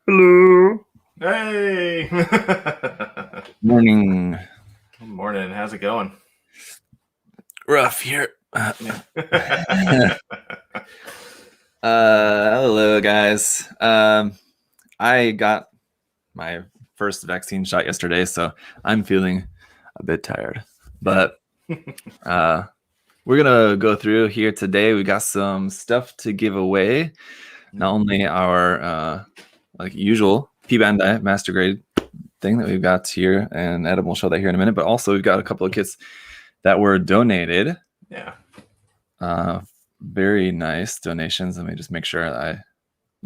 Hello. Hey. Morning. Good morning. How's it going? Rough here. Yeah. Hello, guys. I got my first vaccine shot yesterday, so I'm feeling a bit tired. But we're gonna go through here today. We got some stuff to give away. Not only our like usual P Bandai Master Grade thing that we've got here, and Adam will show that here in a minute. But also we've got a couple of kits that were donated. Yeah. Very nice donations. Let me just make sure I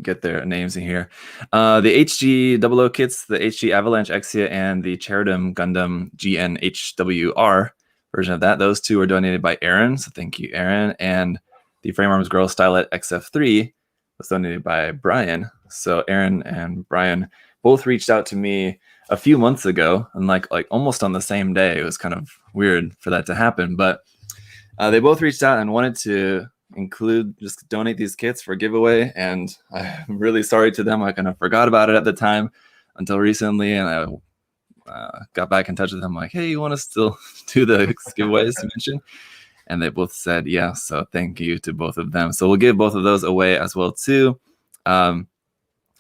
get their names in here. The HG00 kits, the HG Avalanche Exia, and the Cherubim Gundam GNHWR version of that. Those two were donated by Aaron. So thank you, Aaron. And the Frame Arms Girl Stylet XF3 was donated by Brian. So Aaron and Brian both reached out to me a few months ago, and like almost on the same day. It was kind of weird for that to happen, but they both reached out and wanted to just donate these kits for a giveaway, and I'm really sorry to them. I kind of forgot about it at the time until recently, and I got back in touch with them like, hey, you want to still do the giveaways you mentioned? And they both said yes, so thank you to both of them. So we'll give both of those away as well too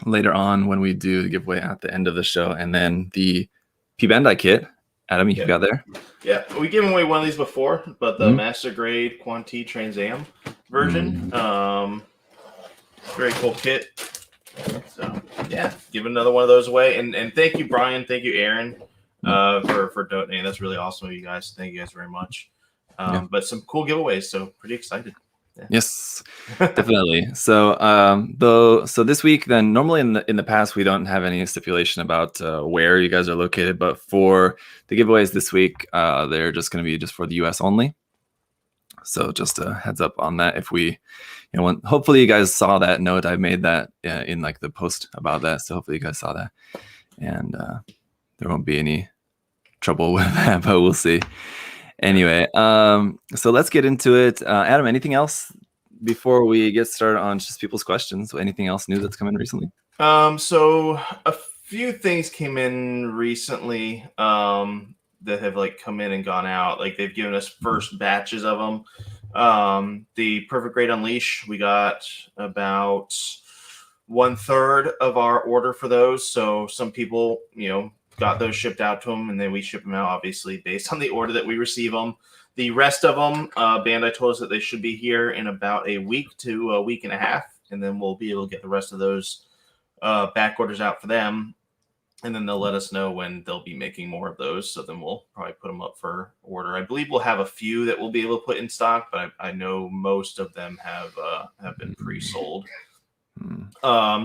later on when we do the giveaway at the end of the show. And then the P Bandai kit, Adam, you got there? Yeah, we gave away one of these before, but the Master Grade Quanti Trans Am version. Very cool kit. So yeah, give another one of those away. And thank you, Brian. Thank you, Aaron, for donating. That's really awesome of you guys. Thank you guys very much. But some cool giveaways, so pretty excited. Yeah. Yes, definitely. So so this week, then normally in the past we don't have any stipulation about where you guys are located, but for the giveaways this week, they're just going to be just for the US only. So just a heads up on that. If we, hopefully you guys saw that note I made that in like the post about that. So hopefully you guys saw that, and there won't be any trouble with that, but we'll see. Anyway, so let's get into it. Adam, anything else before we get started on just people's questions? Anything else new that's come in recently? So a few things came in recently that have like come in and gone out. Like they've given us first batches of them. The Perfect Grade Unleash, we got about 1/3 of our order for those. So some people, got those shipped out to them, and then we ship them out, obviously, based on the order that we receive them. The rest of them, Bandai told us that they should be here in about a week to a week and a half, and then we'll be able to get the rest of those back orders out for them, and then they'll let us know when they'll be making more of those, so then we'll probably put them up for order. I believe we'll have a few that we'll be able to put in stock, but I know most of them have been pre-sold.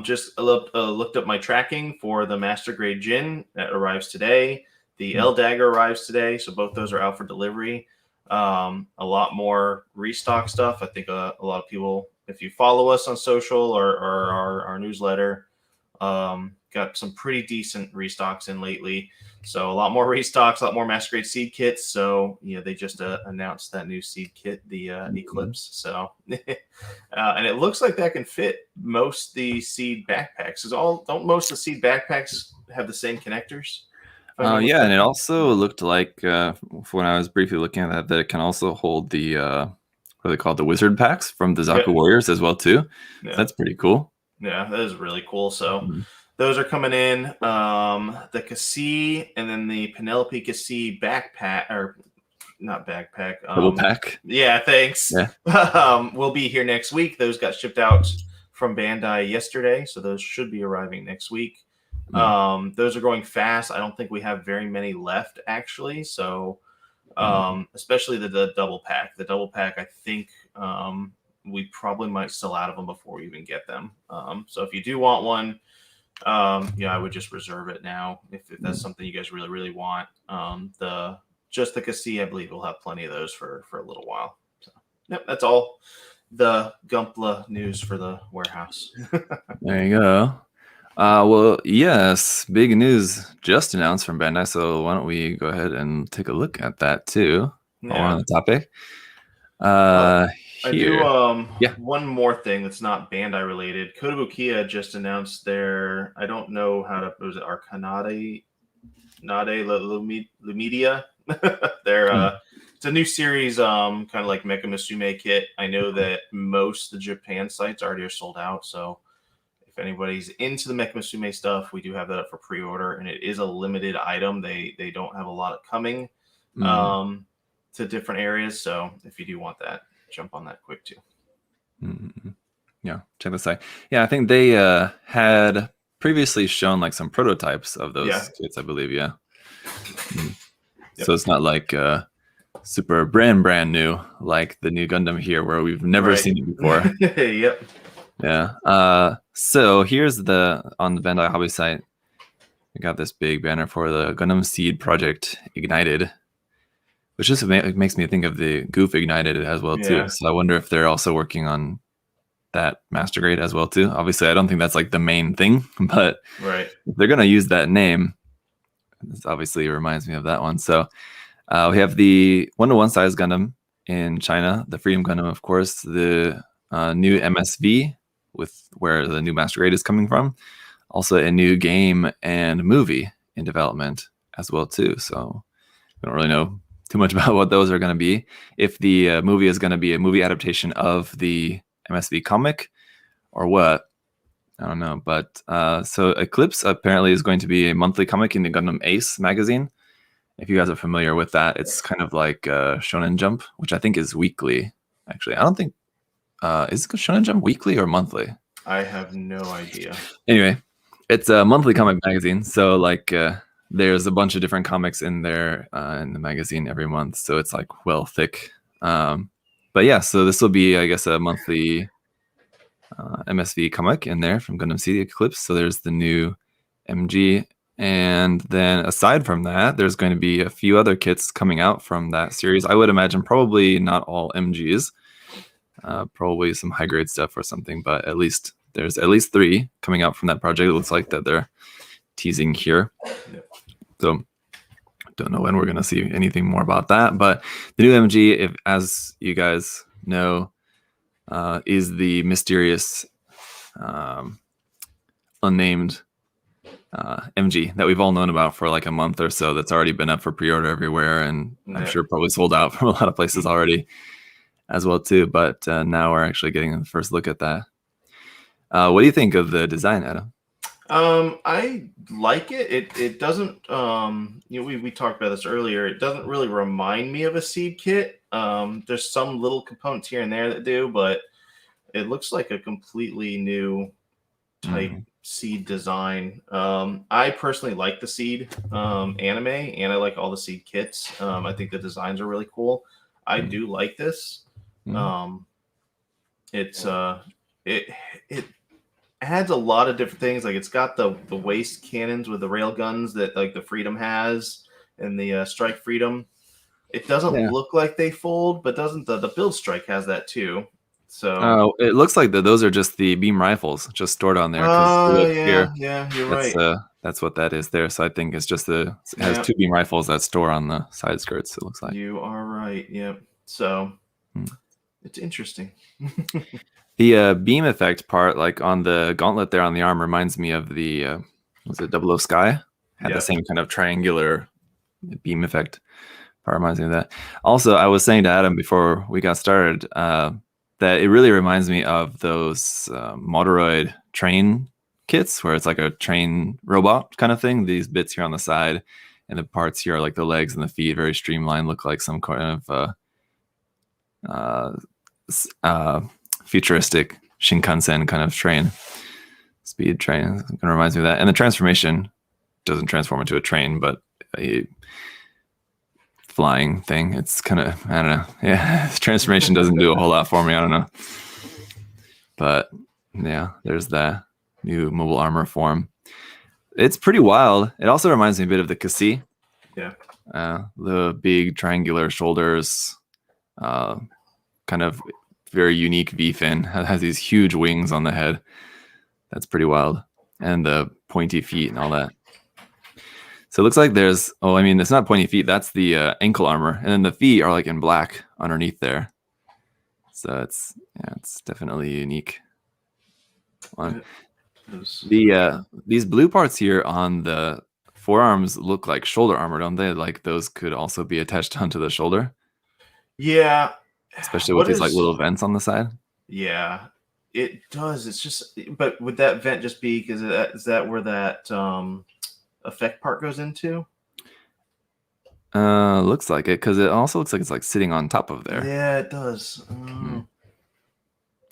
Just looked up my tracking for the Master Grade Jin that arrives today. The L Dagger arrives today, so both those are out for delivery. A lot more restock stuff. I think a lot of people, if you follow us on social or our newsletter, got some pretty decent restocks in lately. So a lot more restocks, a lot more Master Grade seed kits. So they just announced that new seed kit, the Eclipse. So and it looks like that can fit most of the seed backpacks. Don't most of the seed backpacks have the same connectors? Yeah, and it also looked like when I was briefly looking at that it can also hold the what are they called, the wizard packs from the ZakuAurelius as well too. Yeah. So that's pretty cool. Yeah, that is really cool. So those are coming in. The Cassie and then the Penelope Cassie backpack, or not backpack. Double pack. Yeah, thanks. Yeah. We'll be here next week. Those got shipped out from Bandai yesterday, so those should be arriving next week. Those are going fast. I don't think we have very many left, actually. So especially the double pack. The double pack, I think we probably might sell out of them before we even get them. So if you do want one, I would just reserve it now if that's something you guys really, really want. The Cassie, I believe we'll have plenty of those for a little while. So that's all the Gumpla news for the warehouse. There you go. Well, yes, big news just announced from Bandai. So why don't we go ahead and take a look at that too? While we're on the topic. I do here. Yeah. one more thing that's not Bandai related. Kodobukiya just announced their, I don't know how to, was it Arcanade Nade Lumidia? Their it's a new series, kind of like Mecha Musume kit. I know that most of the Japan sites already are sold out, so if anybody's into the Mecha Musume stuff, we do have that up for pre-order, and it is a limited item. They don't have a lot of coming to different areas, so if you do want that, jump on that quick too. Yeah, check this out. Yeah, I think they had previously shown like some prototypes of those kits, I believe. Yeah. Yep. So it's not like super brand new like the new Gundam here, where we've never seen it before. Yep. Yeah. So here's on the Bandai Hobby site, we got this big banner for the Gundam Seed Project Ignited, which just makes me think of the Goof Ignited as well too. So I wonder if they're also working on that master grade as well too. Obviously, I don't think that's like the main thing, but if they're gonna use that name, this obviously reminds me of that one. So we have the 1-to-1 size Gundam in China, the Freedom Gundam, of course, the new MSV with where the new master grade is coming from, also a new game and movie in development as well too. So I don't really know too much about what those are going to be. If the movie is going to be a movie adaptation of the MSV comic or what, I don't know. But so Eclipse apparently is going to be a monthly comic in the Gundam Ace magazine. If you guys are familiar with that, it's kind of like Shonen Jump, which I think is weekly. Actually, I don't think is Shonen Jump weekly or monthly? I have no idea. Anyway, it's a monthly comic magazine, so like there's a bunch of different comics in there in the magazine every month, so it's like well thick. But yeah, so this will be, I guess, a monthly MSV comic in there from Gundam Seed Eclipse. So there's the new MG, and then aside from that, there's going to be a few other kits coming out from that series. I would imagine probably not all MGs, probably some high grade stuff or something, but at least there's at least 3 coming out from that project. It looks like that they're teasing here. So don't know when we're going to see anything more about that, but the new MG, if as you guys know, is the mysterious unnamed MG that we've all known about for like a month or so, that's already been up for pre-order everywhere, and I'm sure probably sold out from a lot of places already as well too. But now we're actually getting the first look at that. What do you think of the design, Adam? I like it. It doesn't we talked about this earlier. It doesn't really remind me of a seed kit. There's some little components here and there that do, but it looks like a completely new type seed design. I personally like the seed anime, and I like all the seed kits. I think the designs are really cool. I do like this. It adds a lot of different things. Like it's got the waist cannons with the rail guns that like the Freedom has, and the Strike Freedom. It doesn't look like they fold, but doesn't the Build Strike has that too? So it looks like those are just the beam rifles just stored on there. Yeah, you're right. That's what that is there. So I think it's just it has 2 beam rifles that store on the side skirts. It looks like you are right. Yep. So it's interesting. The beam effect part, like on the gauntlet there on the arm, reminds me of the was it 00 Sky? Had the same kind of triangular beam effect. Part reminds me of that. Also, I was saying to Adam before we got started that it really reminds me of those Motoroid train kits, where it's like a train robot kind of thing. These bits here on the side, and the parts here are like the legs and the feet, very streamlined, look like some kind of futuristic Shinkansen kind of train, speed train. It kind of reminds me of that. And the transformation doesn't transform into a train, but a flying thing. It's kind of, I don't know. Yeah, transformation doesn't do a whole lot for me. I don't know. But yeah, there's that new mobile armor form. It's pretty wild. It also reminds me a bit of the Kasi. Yeah. The big triangular shoulders, kind of very unique V-fin, has these huge wings on the head. That's pretty wild. And the pointy feet and all that. So it looks like there's, it's not pointy feet, that's the ankle armor. And then the feet are like in black underneath there. So it's definitely a unique one. Those- These blue parts here on the forearms look like shoulder armor, don't they? Like those could also be attached onto the shoulder, Yeah. especially with What these like is? little vents on the side. Yeah, it does. It's just, but would that vent just be because is that where that effect part goes into? Looks like it because it also looks like it's like sitting on top of there. Yeah, it does.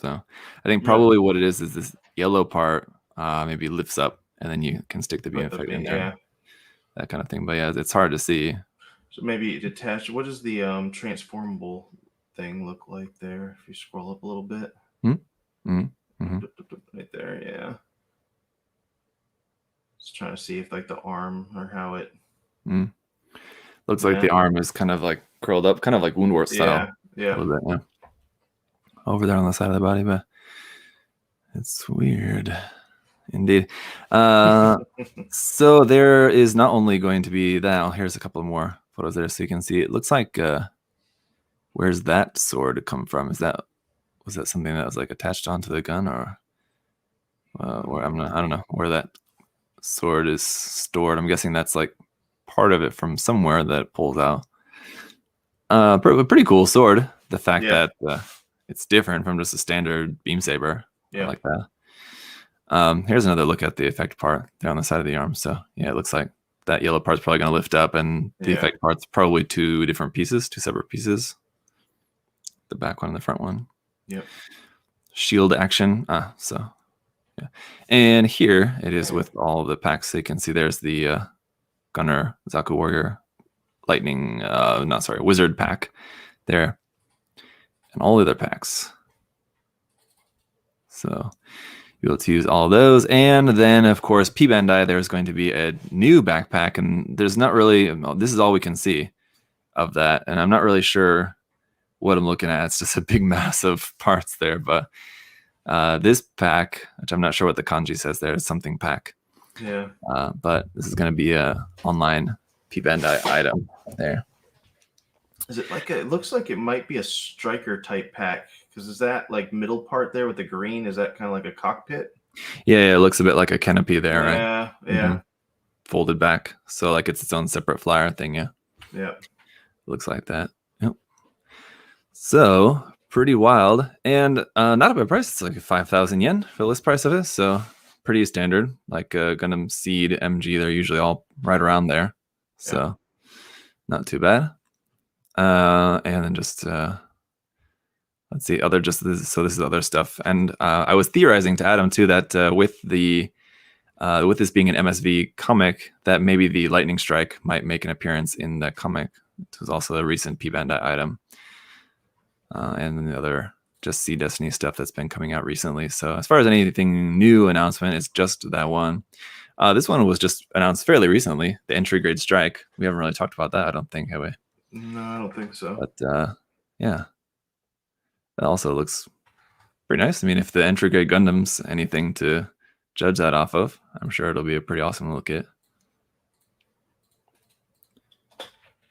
So I think Yeah. probably what it is this yellow part maybe lifts up and then you can stick the beam effect in there. Yeah. That kind of thing. But yeah, it's hard to see. So maybe detached. What does the transformable thing look like there? If you scroll up a little bit, right there. Yeah. Just trying to see if like the arm or how it. Looks like the arm is kind of like curled up, kind of like Woundwort style. Yeah. A little bit, yeah. Over there on the side of the body, but it's weird. Indeed. So there is not only going to be that. Oh, here's a couple more photos there so you can see. It looks like where's that sword come from? Was that something that was like attached onto the gun, or where I don't know where that sword is stored. I'm guessing that's like part of it from somewhere that it pulls out. Pretty cool sword. The fact that it's different from just a standard beam saber. I like that. Here's another look at the effect part there on the side of the arm. So yeah, it looks like that yellow part's probably going to lift up, and the effect part's probably two separate pieces. The back one and the front one. Yep. Shield action. So yeah. And here it is with all the packs. So you can see there's the Gunner Zaku Warrior Lightning, Wizard pack there, and all the other packs. So you'll be able to use all of those. And then, of course, P Bandai, there's going to be a new backpack, and there's not really, this is all we can see of that. And I'm not really sure what I'm looking at. It's just a big mass of parts there. But this pack, which I'm not sure what the kanji says there, is something pack. Yeah. But this is going to be a online P Bandai item there. Is it like it looks like it might be a striker type pack? Because is that like middle part there with the green? Is that kind of like a cockpit? Yeah, it looks a bit like a canopy there, right? Yeah. Mm-hmm. Folded back, so like it's its own separate flyer thing. Yeah. Looks like that. Yep. So pretty wild, and not a bad price. It's like 5,000 yen for the list price of it. So pretty standard, like Gundam Seed MG. They're usually all right around there, so not too bad. And then just let's see, so this is other stuff. And I was theorizing to Adam too that with this being an MSV comic, that maybe the Lightning Strike might make an appearance in that comic. It was also a recent P Bandai item, and then the other just Sea Destiny stuff that's been coming out recently. So as far as anything new announcement, it's just that one. This one was just announced fairly recently, the entry grade strike. We haven't really talked about that, I don't think, have we? No, I don't think so. But yeah, that also looks pretty nice. I mean, if the entry grade Gundam's anything to judge that off of, I'm sure it'll be a pretty awesome look at.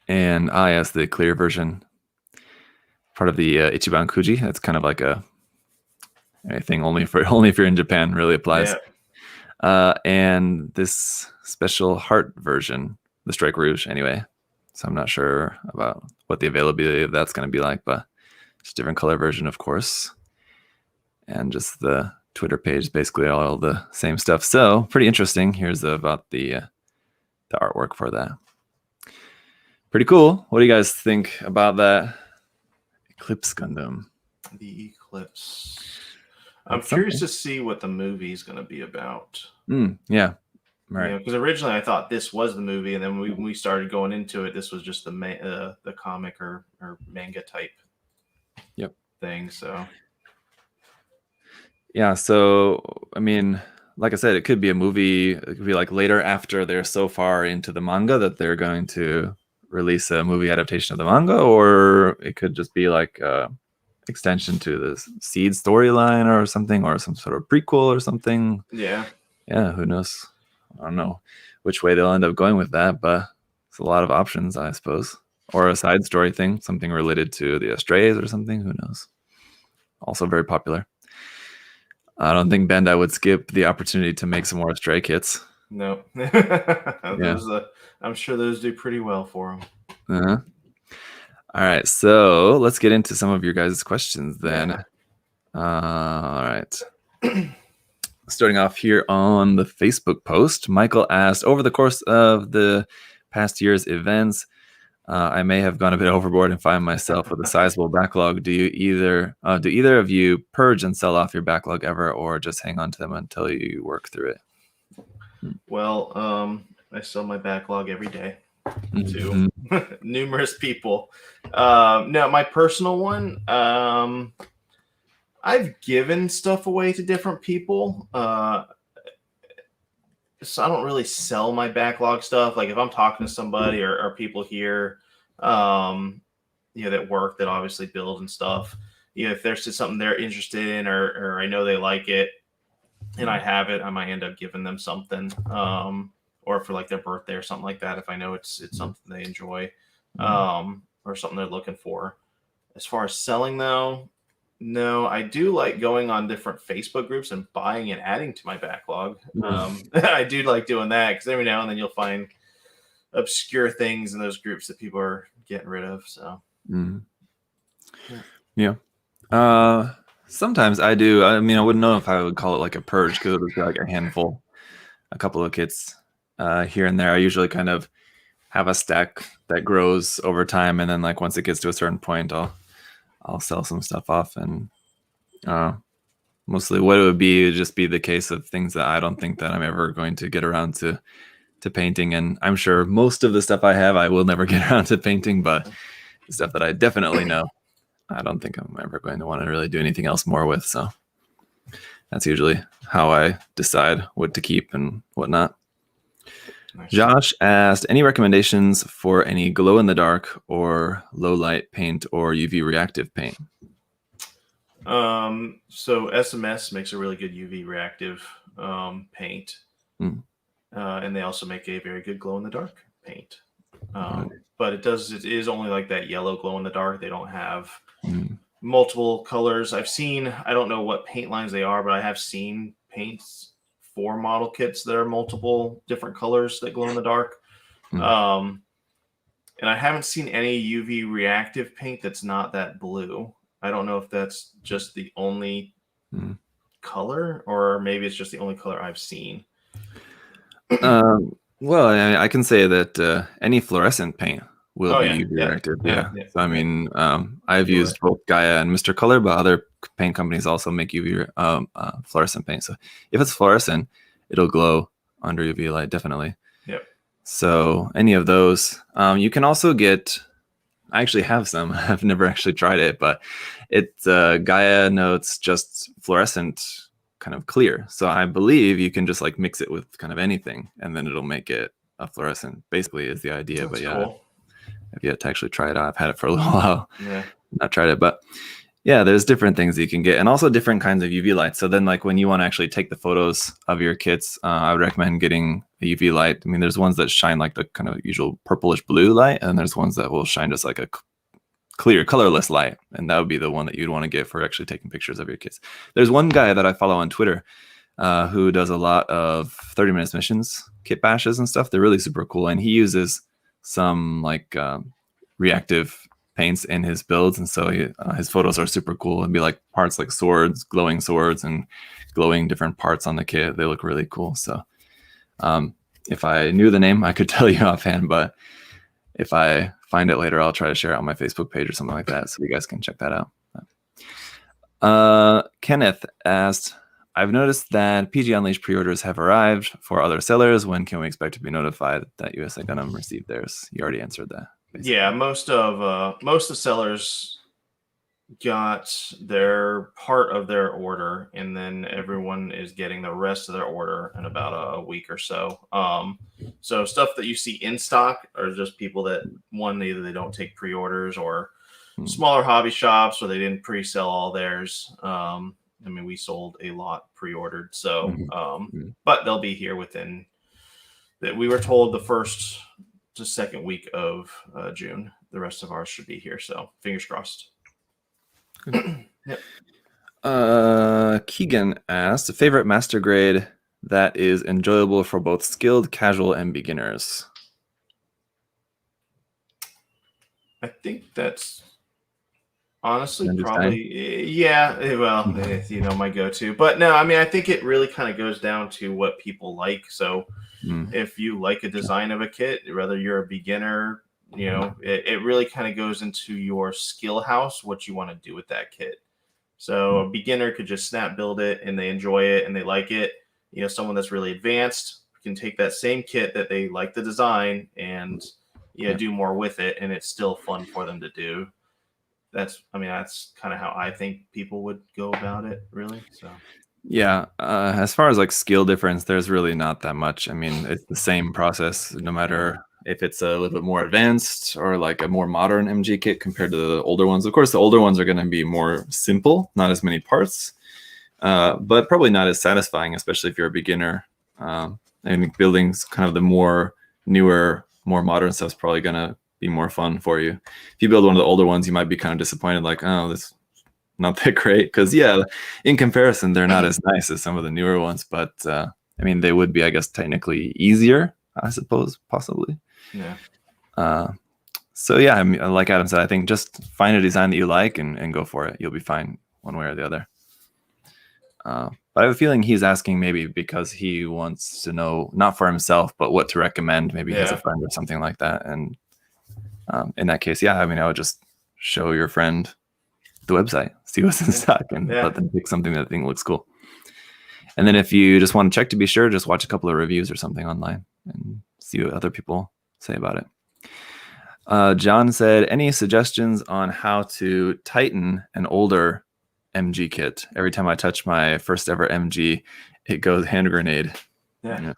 And yes, the clear version, part of the Ichiban Kuji. That's kind of like anything only if you're in Japan really applies. And this special heart version, the Strike Rouge, anyway. So I'm not sure about what the availability of that's going to be like, but it's a different color version, of course. And just the Twitter page, basically all the same stuff. So pretty interesting. Here's about the artwork for that. Pretty cool. What do you guys think about that Eclipse Gundam? The Eclipse. I'm curious to see what the movie is going to be about. Yeah. Right. Because originally I thought this was the movie, and then when we started going into it, this was just the comic or manga type thing. So yeah, so I mean, like I said, it could be a movie. It could be like later after they're so far into the manga that they're going to release a movie adaptation of the manga, or it could just be like extension to the Seed storyline or something, or some sort of prequel or something. Yeah, who knows? I don't know which way they'll end up going with that, but it's a lot of options, I suppose. Or a side story thing, something related to the Strays or something. Who knows? also very popular. I don't think Bandai would skip the opportunity to make some more Stray kits. No. Yeah. I'm sure those do pretty well for them. Uh-huh. All right, so let's get into some of your guys' questions then. Yeah. All right. Starting off here on the Facebook post, Michael asked, over the course of the past year's events, I may have gone a bit overboard and find myself with a sizable backlog. Do either of you purge and sell off your backlog ever, or just hang on to them until you work through it? Well, I sell my backlog every day Mhm. to numerous people. No, my personal one, I've given stuff away to different people. So I don't really sell my backlog stuff. Like if I'm talking to somebody or people here, that work, that obviously build and stuff, if there's just something they're interested in, or I know they like it and I have it, I might end up giving them something, or for like their birthday or something like that, if I know it's something they enjoy, or something they're looking for. As far as selling though, no, I do like going on different Facebook groups and buying and adding to my backlog. I do like doing that because every now and then you'll find obscure things in those groups that people are getting rid of. So, yeah. Sometimes I do. I mean, I wouldn't know if I would call it like a purge because it would be like a handful, a couple of kits here and there. I usually kind of have a stack that grows over time, and then like once it gets to a certain point, I'll sell some stuff off, and mostly what it would just be the case of things that I don't think that I'm ever going to get around to painting. And I'm sure most of the stuff I have, I will never get around to painting, but the stuff that I definitely know, I don't think I'm ever going to want to really do anything else more with. So that's usually how I decide what to keep and what not. Nice. Josh asked, any recommendations for any glow in the dark or low light paint or UV reactive paint? So SMS makes a really good UV reactive paint. And they also make a very good glow in the dark paint. But it is only like that yellow glow in the dark. They don't have multiple colors. I don't know what paint lines they are, but I have seen paints for model kits that are multiple different colors that glow in the dark. And I haven't seen any UV reactive paint that's not that blue. I don't know if that's just the only color, or maybe it's just the only color I've seen. Well, I can say that any fluorescent paint will be UV reactive. Yeah. So, I mean, I've used both Gaia and Mr. Color, but other paint companies also make UV fluorescent paint. So if it's fluorescent, it'll glow under UV light, definitely. Yep. So any of those. You can also get, I actually have some. I've never actually tried it, but it's Gaia notes just fluorescent kind of clear. So I believe you can just like mix it with kind of anything and then it'll make it a fluorescent, basically, is the idea. That's cool. I've yet to actually try it out. I've had it for a little while. Yeah. Not tried it, but yeah, there's different things you can get, and also different kinds of UV lights. So then like when you want to actually take the photos of your kits, I would recommend getting a UV light. I mean, there's ones that shine like the kind of usual purplish blue light, and there's ones that will shine just like a clear, colorless light, and that would be the one that you'd want to get for actually taking pictures of your kits. There's one guy that I follow on Twitter who does a lot of 30 minutes missions, kit bashes and stuff. They're really super cool, and he uses some like reactive paints in his builds, and so his photos are super cool. It'd be like parts like swords, glowing swords, and glowing different parts on the kit. They look really cool. So if I knew the name, I could tell you offhand, but if I find it later, I'll try to share it on my Facebook page or something like that, so you guys can check that out. Kenneth asked, I've noticed that PG Unleashed pre-orders have arrived for other sellers. When can we expect to be notified that USA Gundam received theirs? You already answered that. Basically. Yeah, most of sellers got their part of their order, and then everyone is getting the rest of their order in about a week or so. So stuff that you see in stock are just people that, one, either they don't take pre-orders, or smaller hobby shops where they didn't pre-sell all theirs. I mean, we sold a lot pre-ordered, so but they'll be here within that. We were told the first to second week of June. The rest of ours should be here, so fingers crossed. Yep. Keegan asked, a favorite master grade that is enjoyable for both skilled, casual, and beginners. I think that's honestly Gundam probably, yeah. Well, my go-to. But no, I mean, I think it really kind of goes down to what people like. So if you like a design of a kit, whether you're a beginner, it really kind of goes into your skill house, what you want to do with that kit. So a beginner could just snap build it and they enjoy it and they like it. Someone that's really advanced can take that same kit that they like the design and do more with it, and it's still fun for them to do. That's kind of how I think people would go about it, really. So yeah, as far as like skill difference, there's really not that much. I mean, it's the same process no matter if it's a little bit more advanced or like a more modern MG kit compared to the older ones. Of course, the older ones are going to be more simple, not as many parts, but probably not as satisfying, especially if you're a beginner. I think building's kind of the more newer, more modern stuff's probably going to be more fun for you. If you build one of the older ones, you might be kind of disappointed, like, oh, this not that great, because in comparison they're not as nice as some of the newer ones, but I mean they would be, I guess, technically easier, I suppose, possibly. So yeah, I mean, like Adam said, I think just find a design that you like and go for it. You'll be fine one way or the other. But I have a feeling he's asking maybe because he wants to know, not for himself, but what to recommend. Maybe he has a friend or something like that, and in that case, I mean, I would just show your friend the website, see what's in stock, and let them pick something that they think looks cool. And then if you just want to check to be sure, just watch a couple of reviews or something online and see what other people say about it. John said, any suggestions on how to tighten an older MG kit? Every time I touch my first ever MG, it goes hand grenade. Yeah.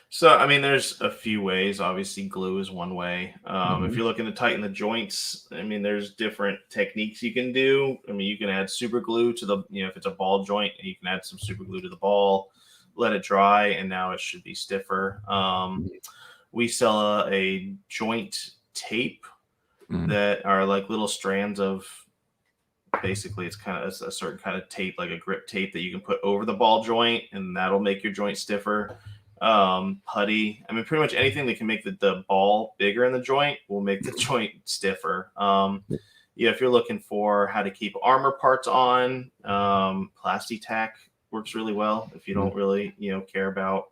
So, I mean, there's a few ways. Obviously, glue is one way. If you're looking to tighten the joints, I mean, there's different techniques you can do. I mean, you can add super glue to the, if it's a ball joint, you can add some super glue to the ball, let it dry, and now it should be stiffer. We sell a joint tape that are like little strands of, basically, it's kind of a certain kind of tape, like a grip tape that you can put over the ball joint, and that'll make your joint stiffer. Putty, I mean, pretty much anything that can make the ball bigger in the joint will make the joint stiffer. If you're looking for how to keep armor parts on, Plasti-Tac works really well. If you don't really care about,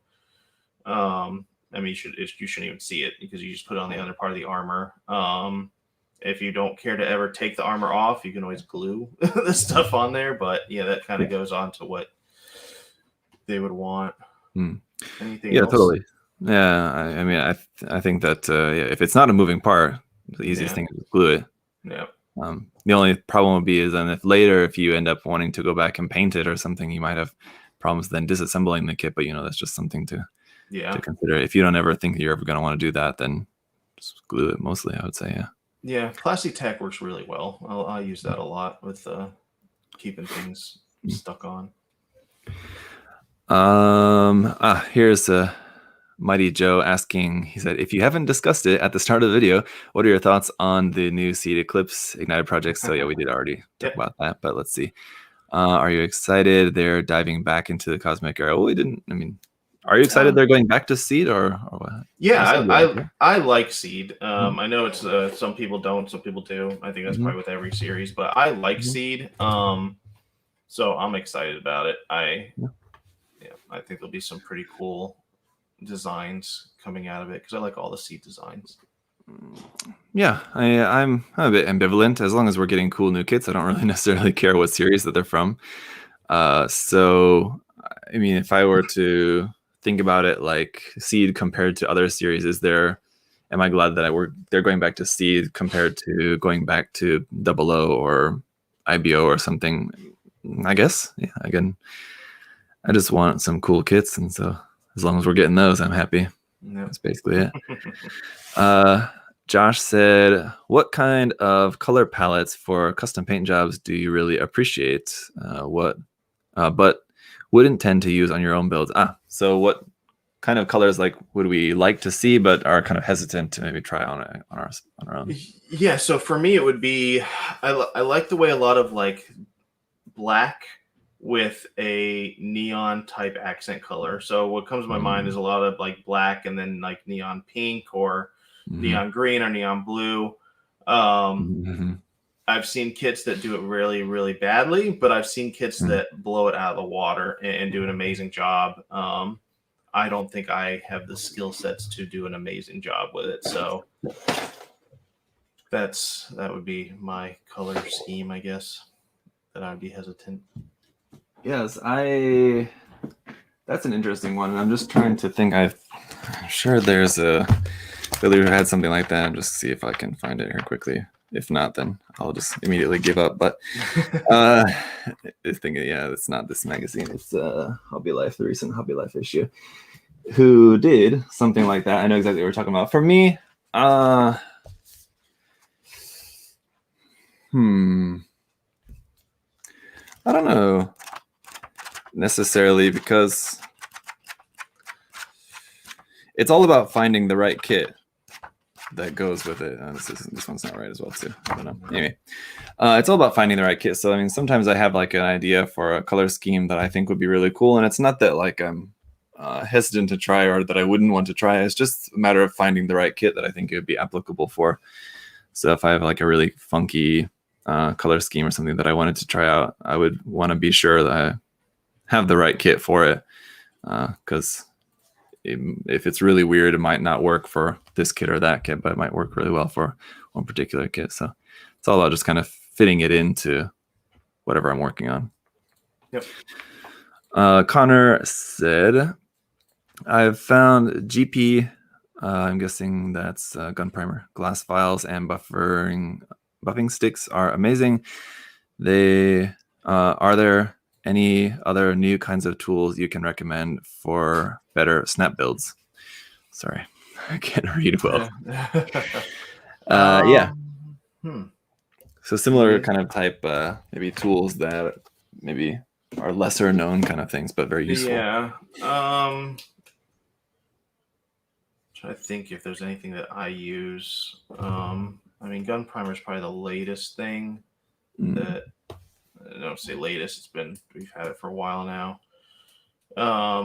I mean, you shouldn't even see it because you just put it on the other part of the armor. If you don't care to ever take the armor off, you can always glue the stuff on there, but that kind of goes on to what they would want. Anything else? Totally. I mean, I think that if it's not a moving part, the easiest thing is to glue it. The only problem would be is then if you end up wanting to go back and paint it or something, you might have problems then disassembling the kit. But that's just something to consider. If you don't ever think that you're ever going to want to do that, then just glue it mostly, I would say. Yeah, Plasti-Tac works really well. I'll use that a lot with keeping things stuck on. Here's Mighty Joe asking, he said, if you haven't discussed it at the start of the video, what are your thoughts on the new Seed Eclipse Ignited project? So we did already talk about that, but let's see. Are you excited they're diving back into the cosmic era? Well, we didn't, I mean, are you excited they're going back to Seed or what? Yeah, I like Seed. I know it's some people don't, some people do. I think that's probably with every series, but I like Seed. So I'm excited about it. I think there'll be some pretty cool designs coming out of it because I like all the Seed designs. Yeah, I'm a bit ambivalent. As long as we're getting cool new kits, I don't really necessarily care what series that they're from. So, I mean, if I were to think about it like Seed compared to other series, am I glad that they're going back to Seed compared to going back to 00 or IBO or something? I guess, again, I just want some cool kits, and so as long as we're getting those, I'm happy. That's basically it. Josh said, what kind of color palettes for custom paint jobs do you really appreciate? But wouldn't tend to use on your own builds? So what kind of colors would we like to see, but are kind of hesitant to maybe try on our own? Yeah, so for me, it would be, I like the way a lot of black with a neon type accent color. So what comes to my mind is a lot of like black and then like neon pink or neon green or neon blue. I've seen kits that do it really, really badly, but I've seen kits that blow it out of the water and do an amazing job. I don't think I have the skill sets to do an amazing job with it. So that would be my color scheme, I guess, that I'd be hesitant. Yes, that's an interesting one. And I'm just trying to think. I'm sure there's a Billy who had something like that. Just see if I can find it here quickly. If not, then I'll just immediately give up. But thinking, yeah, it's not this magazine. It's Hobby Life, the recent Hobby Life issue, who did something like that. I know exactly what we're talking about. For me, I don't know necessarily, because it's all about finding the right kit that goes with it. This one's not right as well too. I don't know. Anyway, it's all about finding the right kit. So I mean, sometimes I have like an idea for a color scheme that I think would be really cool, and it's not that like I'm hesitant to try or that I wouldn't want to try. It's just a matter of finding the right kit that I think it would be applicable for. So if I have like a really funky color scheme or something that I wanted to try out, I would want to be sure that I have the right kit for it, because if it's really weird, it might not work for this kit or that kit, but it might work really well for one particular kit. So it's all about just kind of fitting it into whatever I'm working on. Yep. Connor said, I've found GP, I'm guessing that's gun primer, glass files, and buffing sticks are amazing. Are there any other new kinds of tools you can recommend for better snap builds? Sorry, I can't read well. Yeah. So similar kind of type, maybe tools that maybe are lesser known kind of things, but very useful. Yeah. Try to think if there's anything that I use. I mean, gun primer is probably the latest thing that, I don't say latest. We've had it for a while now. I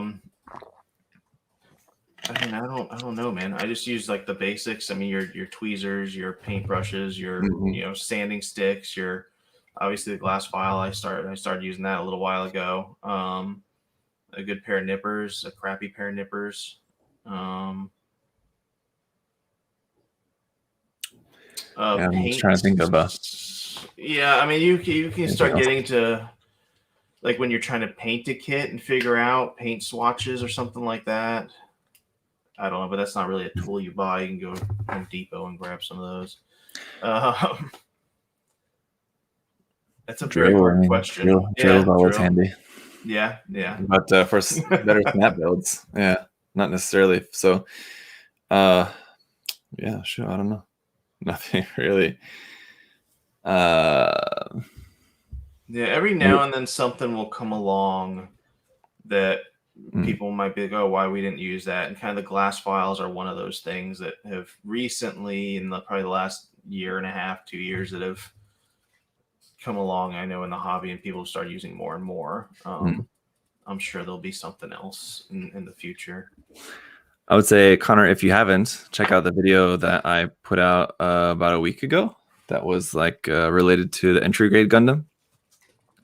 mean, I don't know, man. I just use like the basics. I mean, your tweezers, your paintbrushes, your sanding sticks, your obviously the glass file. I started using that a little while ago. A good pair of nippers, a crappy pair of nippers. I'm just trying to think of yeah, I mean, you can start getting to like when you're trying to paint a kit and figure out paint swatches or something like that. I don't know, but that's not really a tool you buy. You can go to Home Depot and grab some of those. That's a very hard question. Drill's always handy. Yeah. But for better snap builds, yeah, not necessarily. So, yeah, sure. I don't know. Nothing really. Yeah, every now and then something will come along that people might be like, oh, why we didn't use that? And kind of the glass files are one of those things that have recently, in probably the last year and a half, 2 years, that have come along, I know, in the hobby, and people start using more and more. I'm sure there'll be something else in the future. I would say, Connor, if you haven't, check out the video that I put out about a week ago. That was like related to the entry grade Gundam,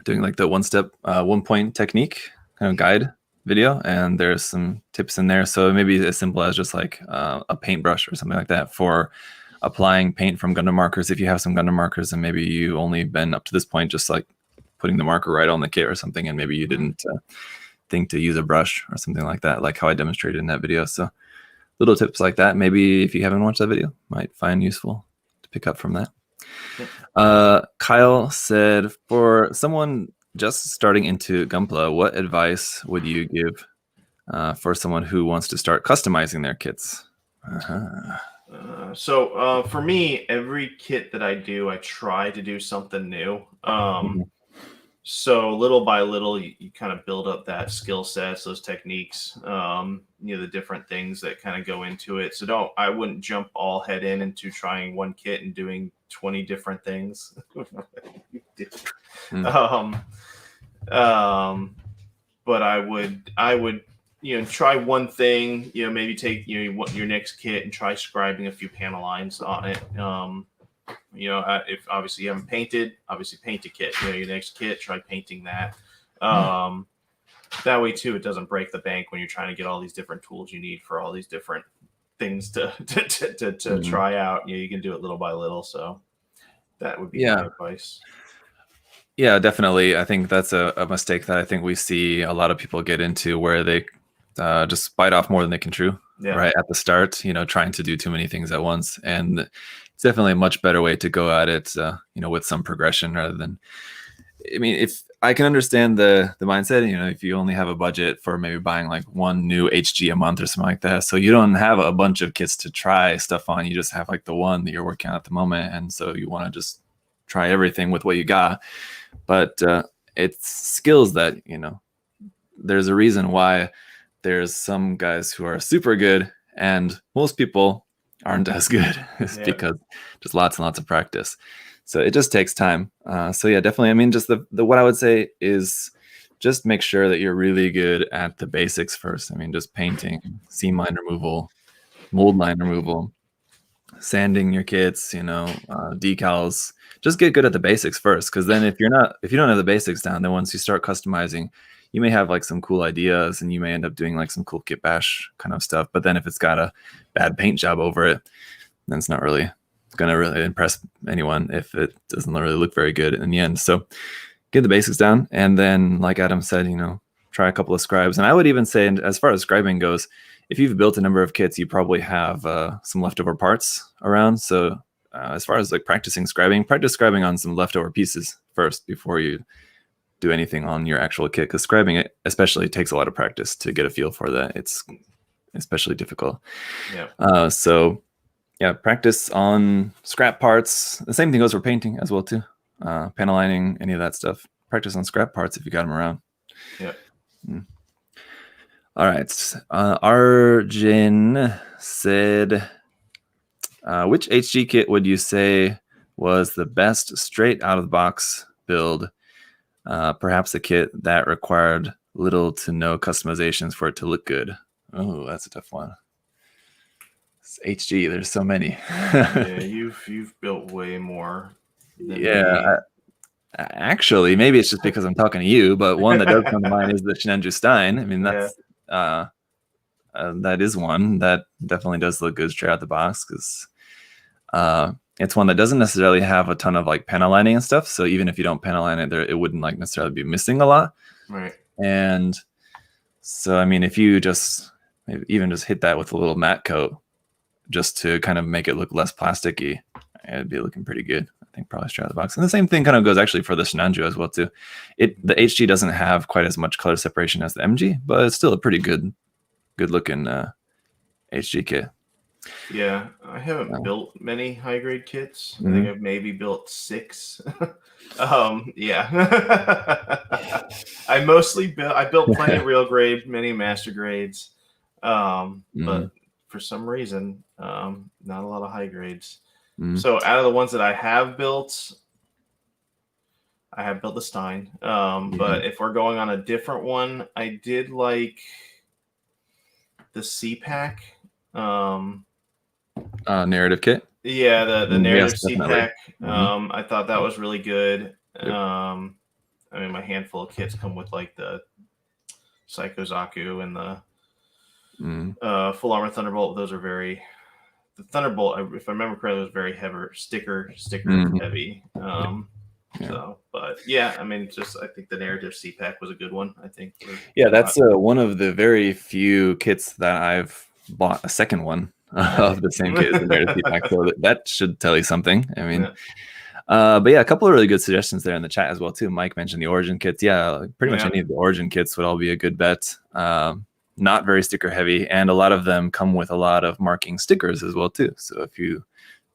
doing like the one point technique kind of guide video, and there's some tips in there. So maybe as simple as just like a paintbrush or something like that for applying paint from Gundam markers. If you have some Gundam markers and maybe you only been up to this point just like putting the marker right on the kit or something, and maybe you didn't think to use a brush or something like that, like how I demonstrated in that video. So little tips like that, maybe if you haven't watched that video, might find useful to pick up from that. Kyle said, for someone just starting into Gunpla, what advice would you give for someone who wants to start customizing their kits? So for me, every kit that I do, I try to do something new. So little by little, you kind of build up that skill sets, those techniques, the different things that kind of go into it. So I wouldn't jump all head into trying one kit and doing 20 different things. But I would try one thing. Maybe take your next kit and try scribing a few panel lines on it. If obviously you haven't painted, obviously paint a kit. Your next kit, try painting that. That way too, it doesn't break the bank when you're trying to get all these different tools you need for all these different things to try out. You can do it little by little. So that would be my advice. Yeah, definitely. I think that's a mistake that I think we see a lot of people get into, where they just bite off more than they can chew right at the start, trying to do too many things at once. And it's definitely a much better way to go at it, with some progression rather than, if I can understand the mindset, if you only have a budget for maybe buying like one new HG a month or something like that, so you don't have a bunch of kits to try stuff on, you just have like the one that you're working on at the moment. And so you want to just try everything with what you got. But it's skills that, there's a reason why there's some guys who are super good and most people aren't as good. It's because just lots and lots of practice. So it just takes time. So yeah, definitely. Just the what I would say is just make sure that you're really good at the basics first. Just painting, seam line removal, mold line removal, sanding your kits, decals. Just get good at the basics first, because then if you don't have the basics down, then once you start customizing, you may have like some cool ideas and you may end up doing like some cool kit bash kind of stuff. But then if it's got a bad paint job over it, then it's not really going to really impress anyone if it doesn't really look very good in the end. So get the basics down, and then like Adam said, try a couple of scribes. And I would even say, as far as scribing goes, if you've built a number of kits, you probably have some leftover parts around. So as far as like practice scribing on some leftover pieces first before you do anything on your actual kit, because scribing it especially takes a lot of practice to get a feel for that. It's especially difficult. So practice on scrap parts. The same thing goes for painting as well too. Panel lining, any of that stuff. Practice on scrap parts if you got them around. All right. Arjun said, which HG kit would you say was the best straight out of the box build? Perhaps a kit that required little to no customizations for it to look good. Oh, that's a tough one. It's HG, there's so many. You've built way more than me. Actually, maybe it's just because I'm talking to you, but one that does come to mind is the Shinanju Stein. That's that is one that definitely does look good straight out the box, because it's one that doesn't necessarily have a ton of like panel lining and stuff. So even if you don't panel line it, it wouldn't like necessarily be missing a lot. Right. And so, if you just even just hit that with a little matte coat just to kind of make it look less plasticky, it'd be looking pretty good. I think probably straight out of the box. And the same thing kind of goes actually for the Shinanju as well too. The HG doesn't have quite as much color separation as the MG, but it's still a pretty good looking HG kit. Yeah, I haven't built many high grade kits. I think I've maybe built 6. I built plenty of real grade, many master grades, but for some reason, not a lot of high grades. So out of the ones that I have built the Stein. But if we're going on a different one, I did like the CPAC. Narrative kit. Yeah, the narrative CPAC. I thought that was really good. Yep. My handful of kits come with like the Psycho Zaku and the Full Armor Thunderbolt. Those are the Thunderbolt, if I remember correctly, was very heavy, sticker heavy. So, but I think the narrative CPAC was a good one. I think. That's one of the very few kits that I've bought a second one of the same kit as the narrative CPAC. So that should tell you something. But a couple of really good suggestions there in the chat as well too. Mike mentioned the Origin kits. Pretty much any of the Origin kits would all be a good bet. Not very sticker heavy, and a lot of them come with a lot of marking stickers as well too. So if you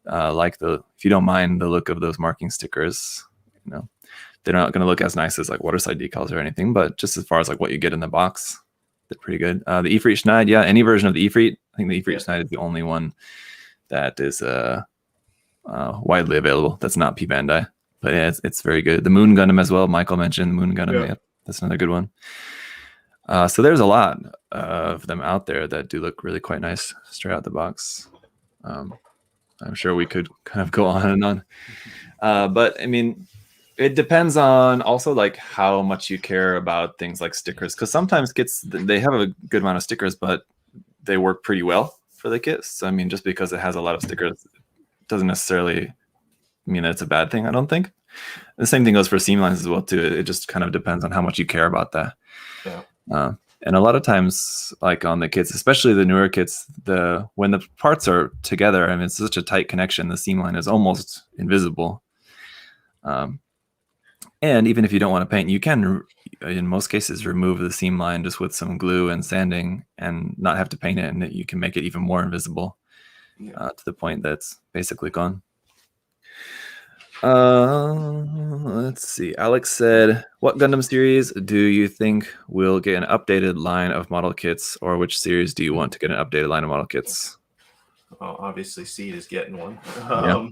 if you don't mind the look of those marking stickers, they're not going to look as nice as like waterside decals or anything, but just as far as like what you get in the box, they're pretty good. The Ifrit Schneid, any version of the Ifrit. I think the Ifrit Schneid is the only one that is widely available that's not P Bandai, but it's very good. The Moon Gundam as well. Michael mentioned the Moon Gundam. That's another good one. So there's a lot of them out there that do look really quite nice straight out the box. I'm sure we could kind of go on and on. But I mean, it depends on also like how much you care about things like stickers, because sometimes kits, they have a good amount of stickers, but they work pretty well for the kits. So I mean, just because it has a lot of stickers doesn't necessarily mean that it's a bad thing, I don't think. The same thing goes for seam lines as well too. It just kind of depends on how much you care about that. Yeah. And a lot of times, like on the kits, especially the newer kits, when the parts are together, I mean, it's such a tight connection, the seam line is almost invisible. And even if you don't want to paint, you can, in most cases, remove the seam line just with some glue and sanding and not have to paint it, and you can make it even more invisible to the point that's basically gone. Let's see. Alex said, what Gundam series do you think will get an updated line of model kits, or which series do you want to get an updated line of model kits? Well, obviously Seed is getting one. Yeah.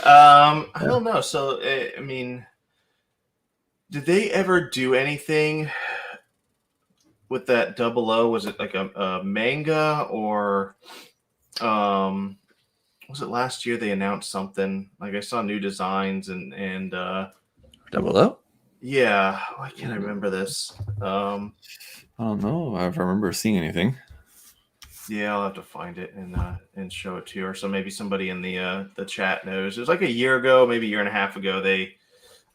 I don't know. So, I mean, did they ever do anything with that 00? Was it like a manga, or was it last year they announced something? Like I saw new designs and 00? Yeah, why can't I remember this? I don't know if I remember seeing anything. Yeah, I'll have to find it and show it to you, or so maybe somebody in the chat knows. It was like a year ago, maybe a year and a half ago.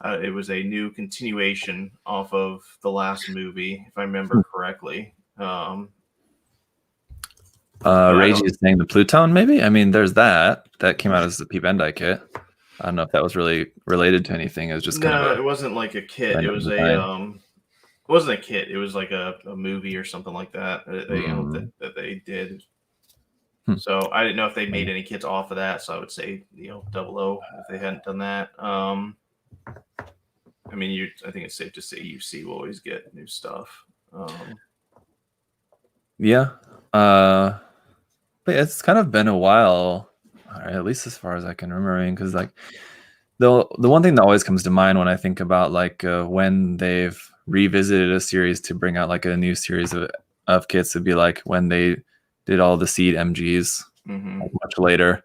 It was a new continuation off of the last movie, if I remember correctly. Rage is saying the Pluton, maybe? I mean, there's that came out as the P Bandai kit. I don't know if that was really related to anything. It was just it wasn't like a kit. It was it wasn't a kit. It was like a movie or something like that that they did. So I didn't know if they made any kits off of that. So I would say 00 if they hadn't done that. I mean, I think it's safe to say UC will always get new stuff. Yeah. But it's kind of been a while, at least as far as I can remember, because like the one thing that always comes to mind when I think about like when they've revisited a series to bring out like a new series of kits, would be like when they did all the Seed MGs like much later,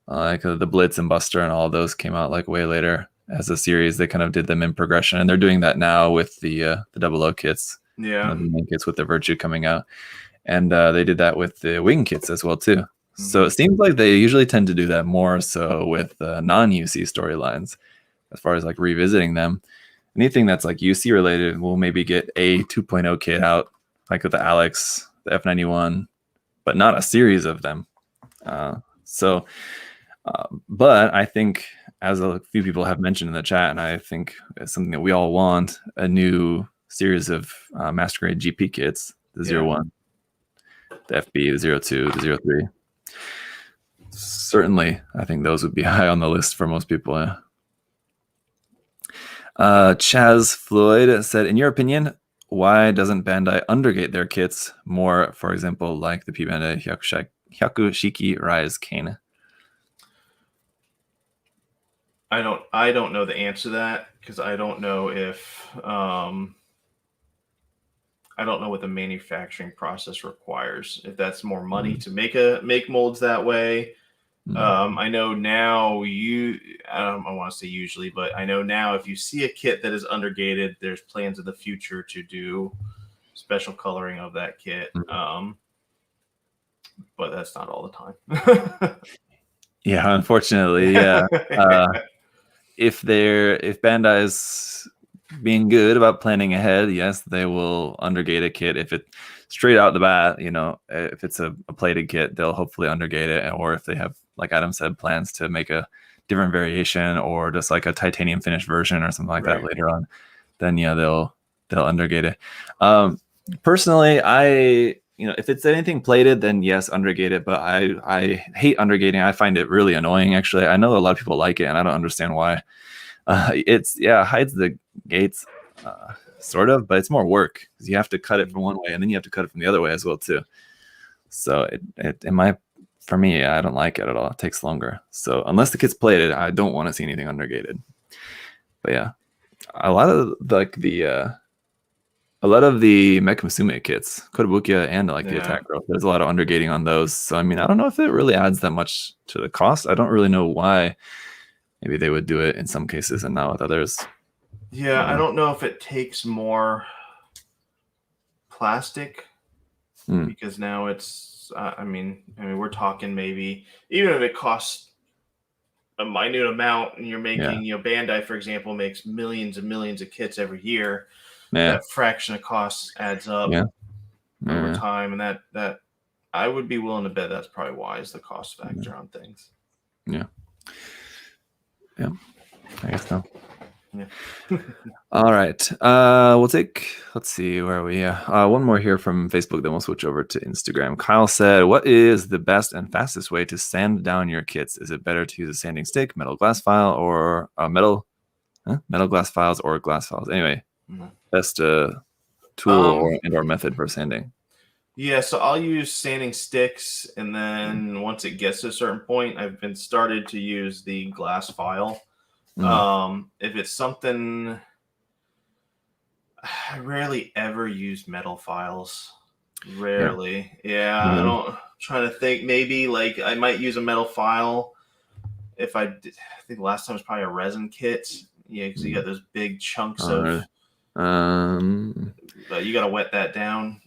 like the Blitz and Buster and all those came out like way later as a series. They kind of did them in progression, and they're doing that now with the 00 kits. Yeah, the main kits with the Virtue coming out. And they did that with the wing kits as well too. So it seems like they usually tend to do that more so with non-UC storylines, as far as like revisiting them. Anything that's like UC related will maybe get a 2.0 kit out, like with the Alex, the F91, but not a series of them. But I think, as a few people have mentioned in the chat, and I think it's something that we all want, a new series of Masquerade GP kits, the 01. The FB, the 02, the 03. Certainly, I think those would be high on the list for most people. Yeah. Chaz Floyd said, in your opinion, why doesn't Bandai undergate their kits more, for example, like the P Bandai Hyakushiki Rise Cane? I don't know the answer to that, because I don't know if I don't know what the manufacturing process requires. If that's more money to make molds that way. I know now I want to say usually, but I know now if you see a kit that is undergated, there's plans in the future to do special coloring of that kit. But that's not all the time. Yeah, unfortunately, yeah. If Bandai is being good about planning ahead, yes, they will undergate a kit. If it straight out the bat, if it's a plated kit, they'll hopefully undergate it. Or if they have, like Adam said, plans to make a different variation or just like a titanium finished version or something like that later on, then yeah, they'll undergate it. Personally, if it's anything plated, then yes, undergate it. But I hate undergating. I find it really annoying. Actually, I know a lot of people like it, and I don't understand why. It hides the gates, sort of, but it's more work because you have to cut it from one way and then you have to cut it from the other way as well too. So for me, I don't like it at all. It takes longer. So unless the kit's plated, I don't want to see anything undergated. But yeah, a lot of a lot of the Mech Musume kits, Kodobukiya and like the Yeah. Attack Girl, there's a lot of undergating on those. So I mean, I don't know if it really adds that much to the cost. I don't really know why. Maybe they would do it in some cases and not with others. Yeah, I don't know if it takes more plastic because now it's. I mean, we're talking maybe even if it costs a minute amount, and you're making, Bandai, for example, makes millions and millions of kits every year. Yeah. That fraction of costs adds up over time, and that I would be willing to bet that's probably why is the cost factor on things. Yeah. Yeah. I guess so. Yeah. All right. Let's see, where are we? Yeah. One more here from Facebook, then we'll switch over to Instagram. Kyle said, what is the best and fastest way to sand down your kits? Is it better to use a sanding stick, metal glass file, or metal glass files or glass files? Anyway, best tool or method for sanding. Yeah, so I'll use sanding sticks, and then once it gets to a certain point, I've been started to use the glass file. If it's something, I rarely ever use metal files. Rarely. I don't. I'm trying to think. Maybe like I might use a metal file if I think last time was probably a resin kit. Yeah, because you got those big chunks of. But you got to wet that down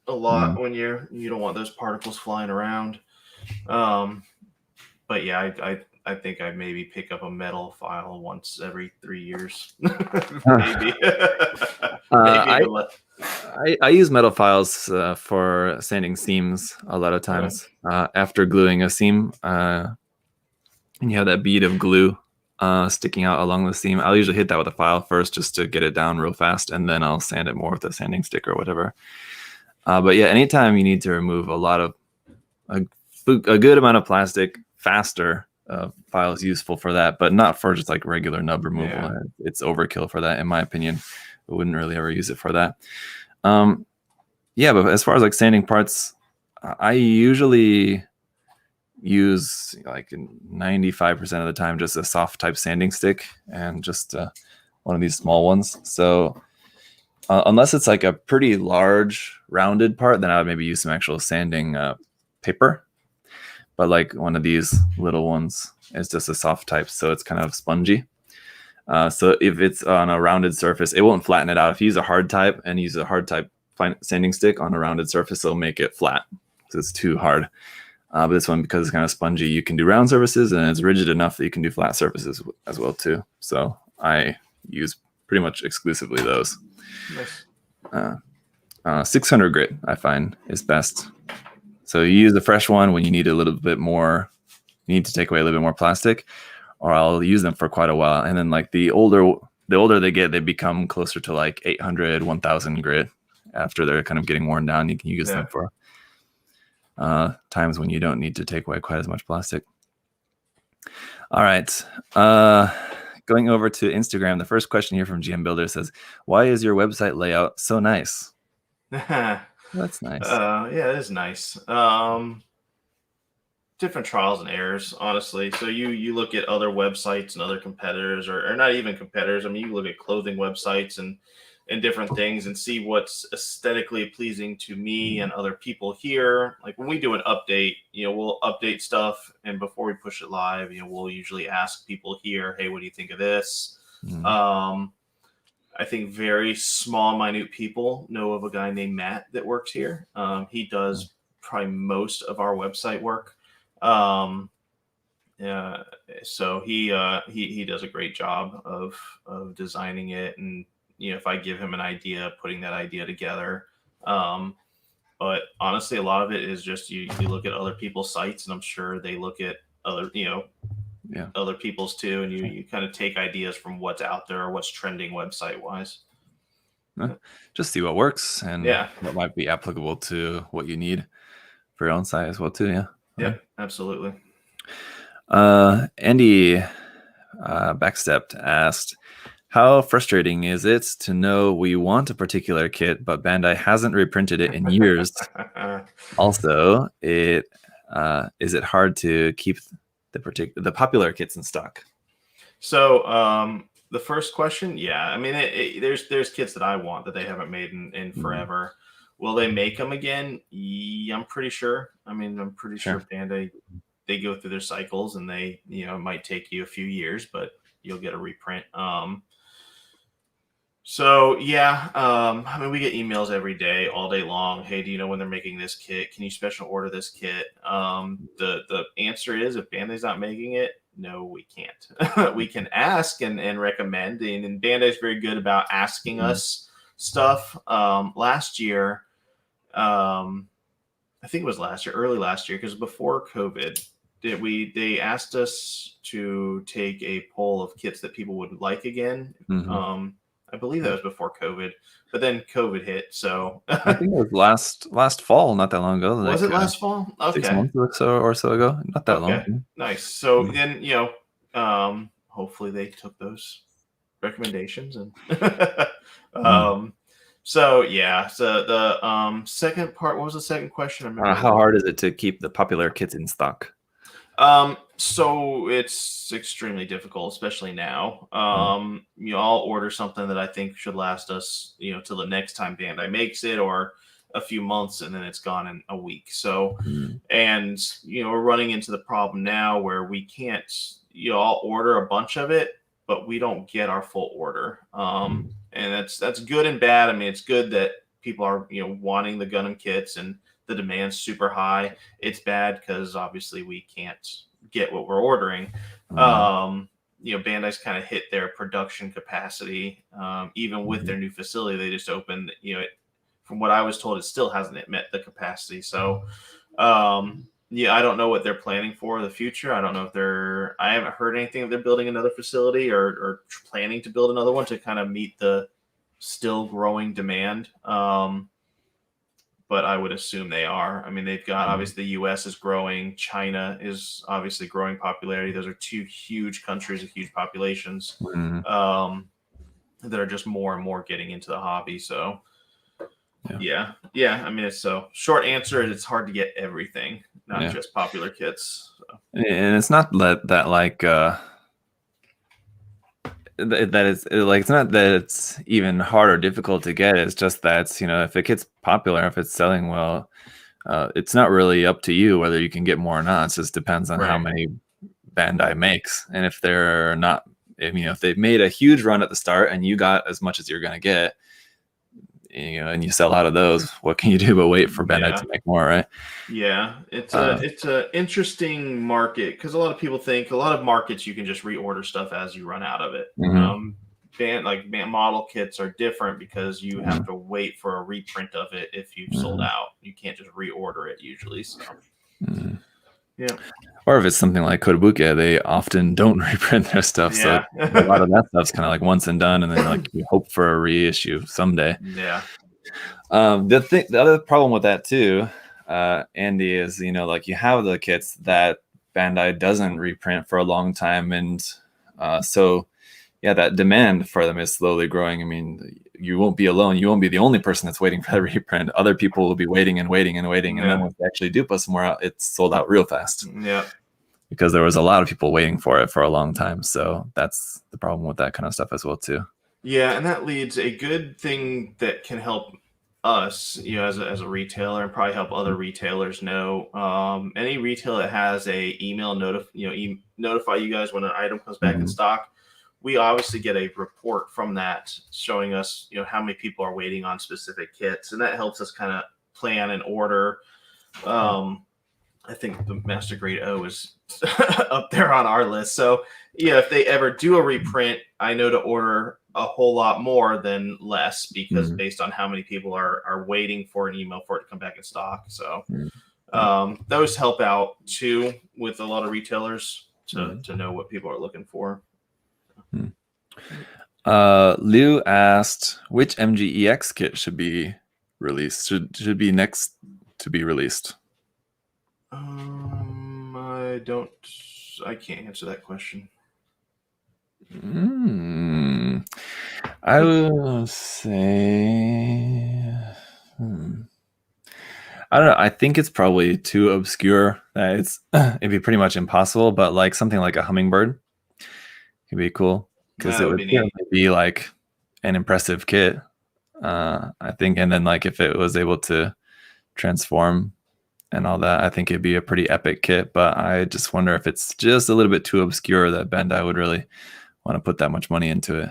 a lot when you don't want those particles flying around. But yeah, I think I maybe pick up a metal file once every 3 years. Maybe. I use metal files for sanding seams a lot of times. After gluing a seam, and you have that bead of glue sticking out along the seam, I'll usually hit that with a file first just to get it down real fast, and then I'll sand it more with a sanding stick or whatever. But yeah, anytime you need to remove a good amount of plastic faster, file is useful for that, but not for just like regular nub removal. It's overkill for that, in my opinion. I wouldn't really ever use it for that. But as far as like sanding parts, I usually use like 95% of the time just a soft type sanding stick and just one of these small ones. So unless it's like a pretty large rounded part, then I would maybe use some actual sanding paper. But like one of these little ones is just a soft type, so it's kind of spongy. So if it's on a rounded surface, it won't flatten it out. If you use a hard type and use a hard type sanding stick on a rounded surface, it'll make it flat because it's too hard. But this one, because it's kind of spongy, you can do round surfaces, and it's rigid enough that you can do flat surfaces as well too. So I use pretty much exclusively those. Nice. 600 grit, I find, is best. So you use the fresh one when you need a little bit more, you need to take away a little bit more plastic, or I'll use them for quite a while. And then like the older they get, they become closer to like 800, 1000 grit. After they're kind of getting worn down, you can use them for times when you don't need to take away quite as much plastic. All right. Going over to Instagram, the first question here from GM Builder says, why is your website layout so nice? That's nice. It is nice. Different trials and errors, honestly. So you look at other websites and other competitors, or not even competitors. I mean, you look at clothing websites and different things and see what's aesthetically pleasing to me and other people here. Like when we do an update, we'll update stuff, and before we push it live, we'll usually ask people here, hey, what do you think of this? I think very small, minute people know of a guy named Matt that works here. He does probably most of our website work. So he does a great job of designing it, and if I give him an idea, putting that idea together. But honestly, a lot of it is just you look at other people's sites, and I'm sure they look at other other people's too, and you kind of take ideas from what's out there or what's trending website wise. Just see what works and what might be applicable to what you need for your own site as well too. Yeah, absolutely. Andy Backstepped asked, how frustrating is it to know we want a particular kit, but Bandai hasn't reprinted it in years? Also, is it hard to keep the popular kits in stock? So The first question, yeah. I mean, there's kits that I want that they haven't made in forever. Will they make them again? Yeah, I'm pretty sure. I mean, I'm pretty sure Bandai, they go through their cycles, and they, it might take you a few years, but you'll get a reprint. So yeah, I mean, we get emails every day, all day long. Hey, do you know when they're making this kit? Can you special order this kit? The answer is, if Bandai's not making it, no, we can't. We can ask and recommend, and Bandai's very good about asking us stuff. Last year, I think it was last year, early last year, because before COVID, they asked us to take a poll of kits that people would like again. I believe that was before COVID, but then COVID hit. So I think it was last fall, not that long ago. Was it last fall? Okay. 6 months or so ago. Not that long. Nice. So then, hopefully they took those recommendations and so yeah. So the second part, what was the second question? How hard is it to keep the popular kits in stock? So it's extremely difficult, especially now. I'll order something that I think should last us, till the next time Bandai makes it, or a few months, and then it's gone in a week. So, and we're running into the problem now where we can't, I'll order a bunch of it, but we don't get our full order. And that's good and bad. I mean, it's good that people are, wanting the Gundam kits and the demand's super high. It's bad because obviously we can't get what we're ordering. Bandai's kind of hit their production capacity. Even with their new facility they just opened, from what I was told, it still hasn't met the capacity. So, I don't know what they're planning for the future. I don't know if I haven't heard anything if they're building another facility or planning to build another one to kind of meet the still growing demand. But I would assume they are. I mean, they've got, obviously, the U.S. is growing. China is obviously growing popularity. Those are two huge countries with huge populations that are just more and more getting into the hobby. So, yeah. I mean, short answer is it's hard to get everything, not just popular kits. So. And it's not that like... that is like, it's not that it's even hard or difficult to get. It's just that if it gets popular, if it's selling well, it's not really up to you whether you can get more or not. It just depends on how many Bandai makes, and if they're not, if they've made a huge run at the start and you got as much as you're going to get, and you sell out of those, what can you do but wait for Bandai to make more, right? Yeah, it's a interesting market because a lot of people think a lot of markets you can just reorder stuff as you run out of it. Model kits are different because you have to wait for a reprint of it if you've sold out. You can't just reorder it usually. So. Yeah. Or if it's something like Kodobukiya, they often don't reprint their stuff. So a lot of that stuff's kind of like once and done, and then like you hope for a reissue someday. Yeah. The other problem with that too, Andy, is like you have the kits that Bandai doesn't reprint for a long time, and so that demand for them is slowly growing. I mean, you won't be alone. You won't be the only person that's waiting for the reprint. Other people will be waiting and waiting and waiting. And then when they actually do put some more out, it's sold out real fast. Yeah. Because there was a lot of people waiting for it for a long time. So that's the problem with that kind of stuff as well, too. Yeah. And that leads a good thing that can help us, as a retailer, and probably help other retailers know. Any retailer that has a email notify you guys when an item comes back in stock. We obviously get a report from that showing us, how many people are waiting on specific kits, and that helps us kind of plan and order. I think the Master Grade O is up there on our list. So, if they ever do a reprint, I know to order a whole lot more than less because based on how many people are waiting for an email for it to come back in stock. So, those help out too with a lot of retailers to know what people are looking for. Liu asked which MGEX kit should be released. Should be next to be released. I can't answer that question. I will say I don't know. I think it's probably too obscure that it'd be pretty much impossible, but like something like a hummingbird could be cool because That it would would be certainly neat. be like an impressive kit. I think, and then like if it was able to transform and all that, I think it'd be a pretty epic kit. But I just wonder if it's just a little bit too obscure that Bandai would really want to put that much money into it.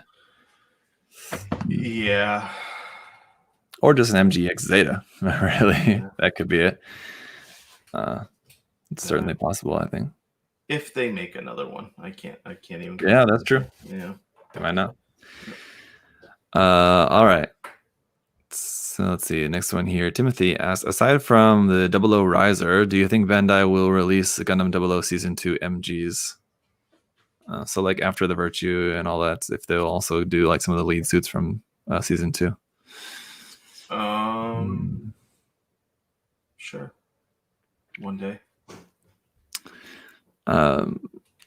Yeah. Or just an MGX Zeta, really. Yeah. That could be it. It's certainly possible, I think. If they make another one, I can't even. Yeah, that's true. Yeah. They might not. All right. So let's see. Next one here. Timothy asks, aside from the 00 Riser, do you think Bandai will release the Gundam 00 Season 2 MGs? So like after the Virtue and all that, if they'll also do like some of the lead suits from Season 2. Sure. One day.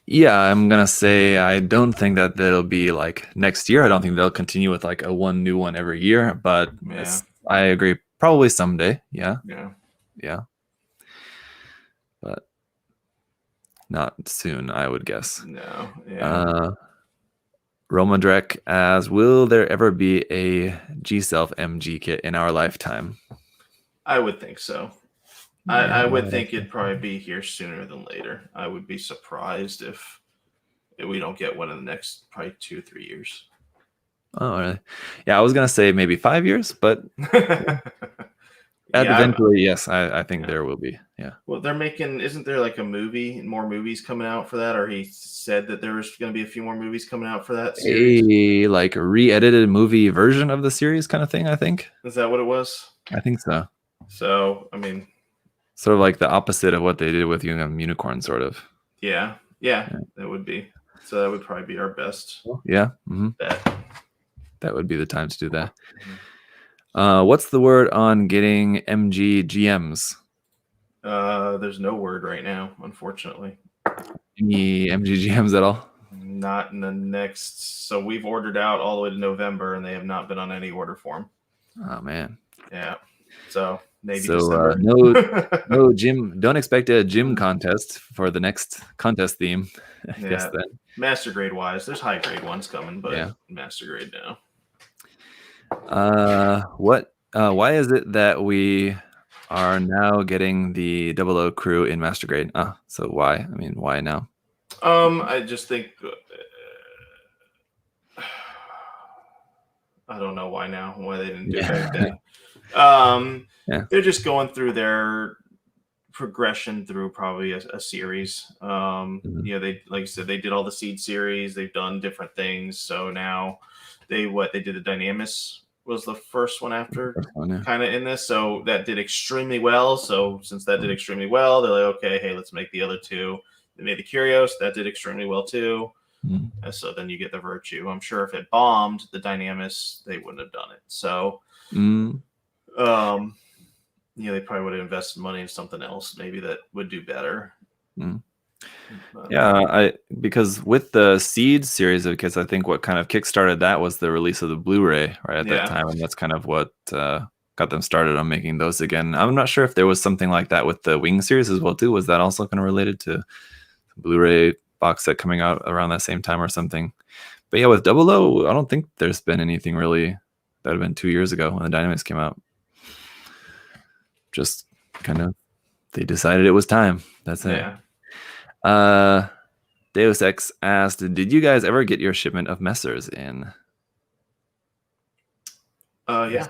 Yeah, I'm gonna say I don't think that it'll be like next year. I don't think they'll continue with like a one new one every year. But Yeah. I agree, probably someday. Yeah, Yeah. but not soon, I would guess. No. Yeah. Romadrek asks, will there ever be a G-Self MG kit in our lifetime? I would think so. Yeah, I would think it'd probably be here sooner than later. I would be surprised if we don't get one in the next probably 2-3 years. Oh, really? Yeah, I was gonna say maybe 5 years, but eventually, yes, I think there will be. Yeah. Well, they're making. Isn't there like more movies coming out for that? Or he said that there's going to be a few more movies coming out for that series. A like re-edited movie version of the series, kind of thing. I think. Is that what it was? I think so. So, I mean, sort of like the opposite of what they did with Unicorn, sort of. Yeah, that would be. So that would probably be our best. Yeah. Bet. That would be the time to do that. What's the word on getting MG GMs? There's no word right now, unfortunately. Any MG GMs at all? Not in the next. So we've ordered out all the way to November, and they have not been on any order form. Oh man. Yeah. So maybe. So no gym. Don't expect a gym contest for the next contest theme. I guess then. Master grade wise, there's high grade ones coming, but master grade now. Why is it that we are now getting the 00 crew in master grade? So why? I mean, why now? I just think I don't know why now. Why they didn't do it back then. They're just going through their progression through probably a series. They, like I said, they did all the seed series. They've done different things. So now they did the Dynamis was the first one after kind of in this. So that did extremely well. So since that did extremely well, they're like, okay, hey, let's make the other two. They made the Curios. That did extremely well too. And so then you get the Virtue. I'm sure if it bombed the Dynamis, they wouldn't have done it. So, they probably would have invested money in something else, maybe that would do better. Because with the Seed series of kits, I think what kind of kickstarted that was the release of the Blu-ray right at that time, and that's kind of what got them started on making those again. I'm not sure if there was something like that with the Wing series as well too. Was that also kind of related to the Blu-ray box set coming out around that same time or something? But yeah, with 00, I don't think there's been anything really. That would have been 2 years ago when the Dynamics came out. Just kind of, they decided it was time. That's it. Deus Ex asked, did you guys ever get your shipment of Messers in? Yeah.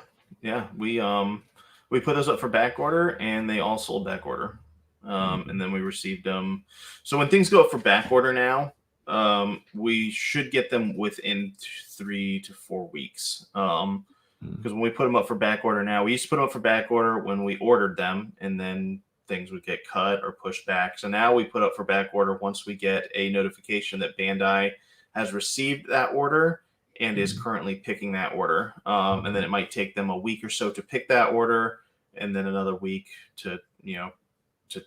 We put those up for back order, and they all sold back order. And then we received them. So when things go up for back order now, we should get them within 3 to 4 weeks. Because when we put them up for back order now, we used to put them up for back order when we ordered them, and then things would get cut or pushed back. So now we put up for back order once we get a notification that Bandai has received that order and is currently picking that order. And then it might take them a week or so to pick that order, and then another week to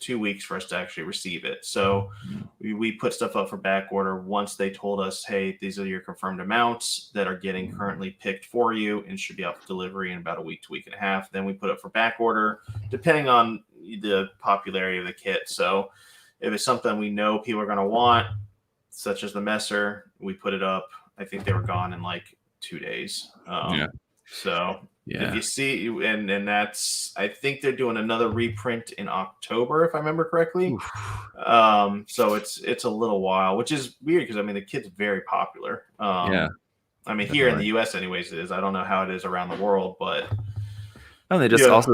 2 weeks for us to actually receive it. So we put stuff up for back order once they told us, hey, these are your confirmed amounts that are getting currently picked for you and should be out for delivery in about a week to week and a half. Then we put up for back order depending on the popularity of the kit. So if it's something we know people are going to want, such as the Messer, we put it up. I think they were gone in like 2 days. So if you see, and that's, I think they're doing another reprint in October, if I remember correctly. So it's a little while, which is weird because I mean the kid's very popular. I mean definitely. here in the U.S. anyways it is. I don't know how it is around the world, but and they just also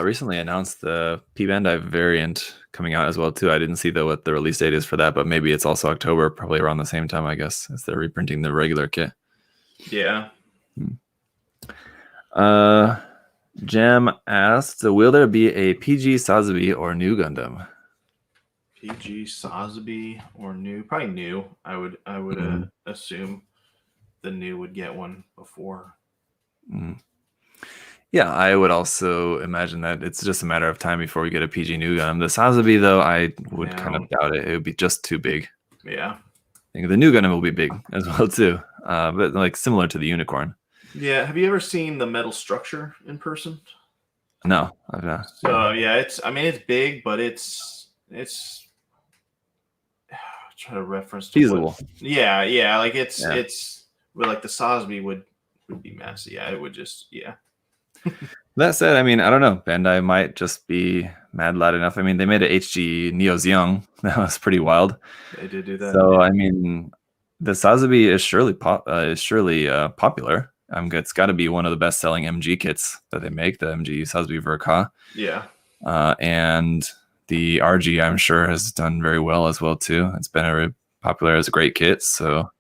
recently announced the P Bandai variant coming out as well too. I didn't see what the release date is for that, but maybe it's also October, probably around the same time, I guess, as they're reprinting the regular kit. Yeah. Jam asked, will there be a PG Sazabi or new Gundam? PG Sazabi or new? Probably new. I would assume the new would get one before. Yeah, I would also imagine that it's just a matter of time before we get a PG new Gundam. The Sazabi, though, I would kind of doubt it. It would be just too big. Yeah. I think the new Gundam will be big as well too, but like similar to the Unicorn. Yeah. Have you ever seen the metal structure in person? No, I've not. So yeah, it's big, but it's try to reference to feasible. Like it's well, like the Sazabi would be massive. Yeah, it would just That said, I mean, I don't know. Bandai might just be mad loud enough. I mean, they made an HG Neo Zeong. That was pretty wild. They did do that. So I mean, the Sazabi is surely popular. It's got to be one of the best-selling MG kits that they make, the MG Sazabi Verka. Yeah. And the RG, I'm sure, has done very well as well too. It's been very popular as a great kit. So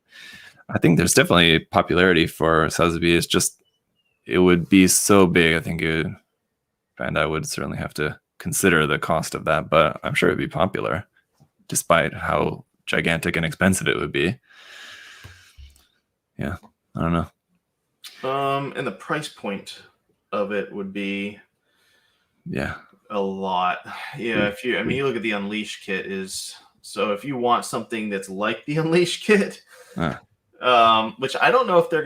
I think there's definitely popularity for Sazabi. It's just it would be so big. I think Bandai would certainly have to consider the cost of that, but I'm sure it'd be popular, despite how gigantic and expensive it would be. Yeah, I don't know. And the price point of it would be a lot. Yeah, if you look at the Unleashed kit so if you want something that's like the Unleashed kit, which I don't know if they're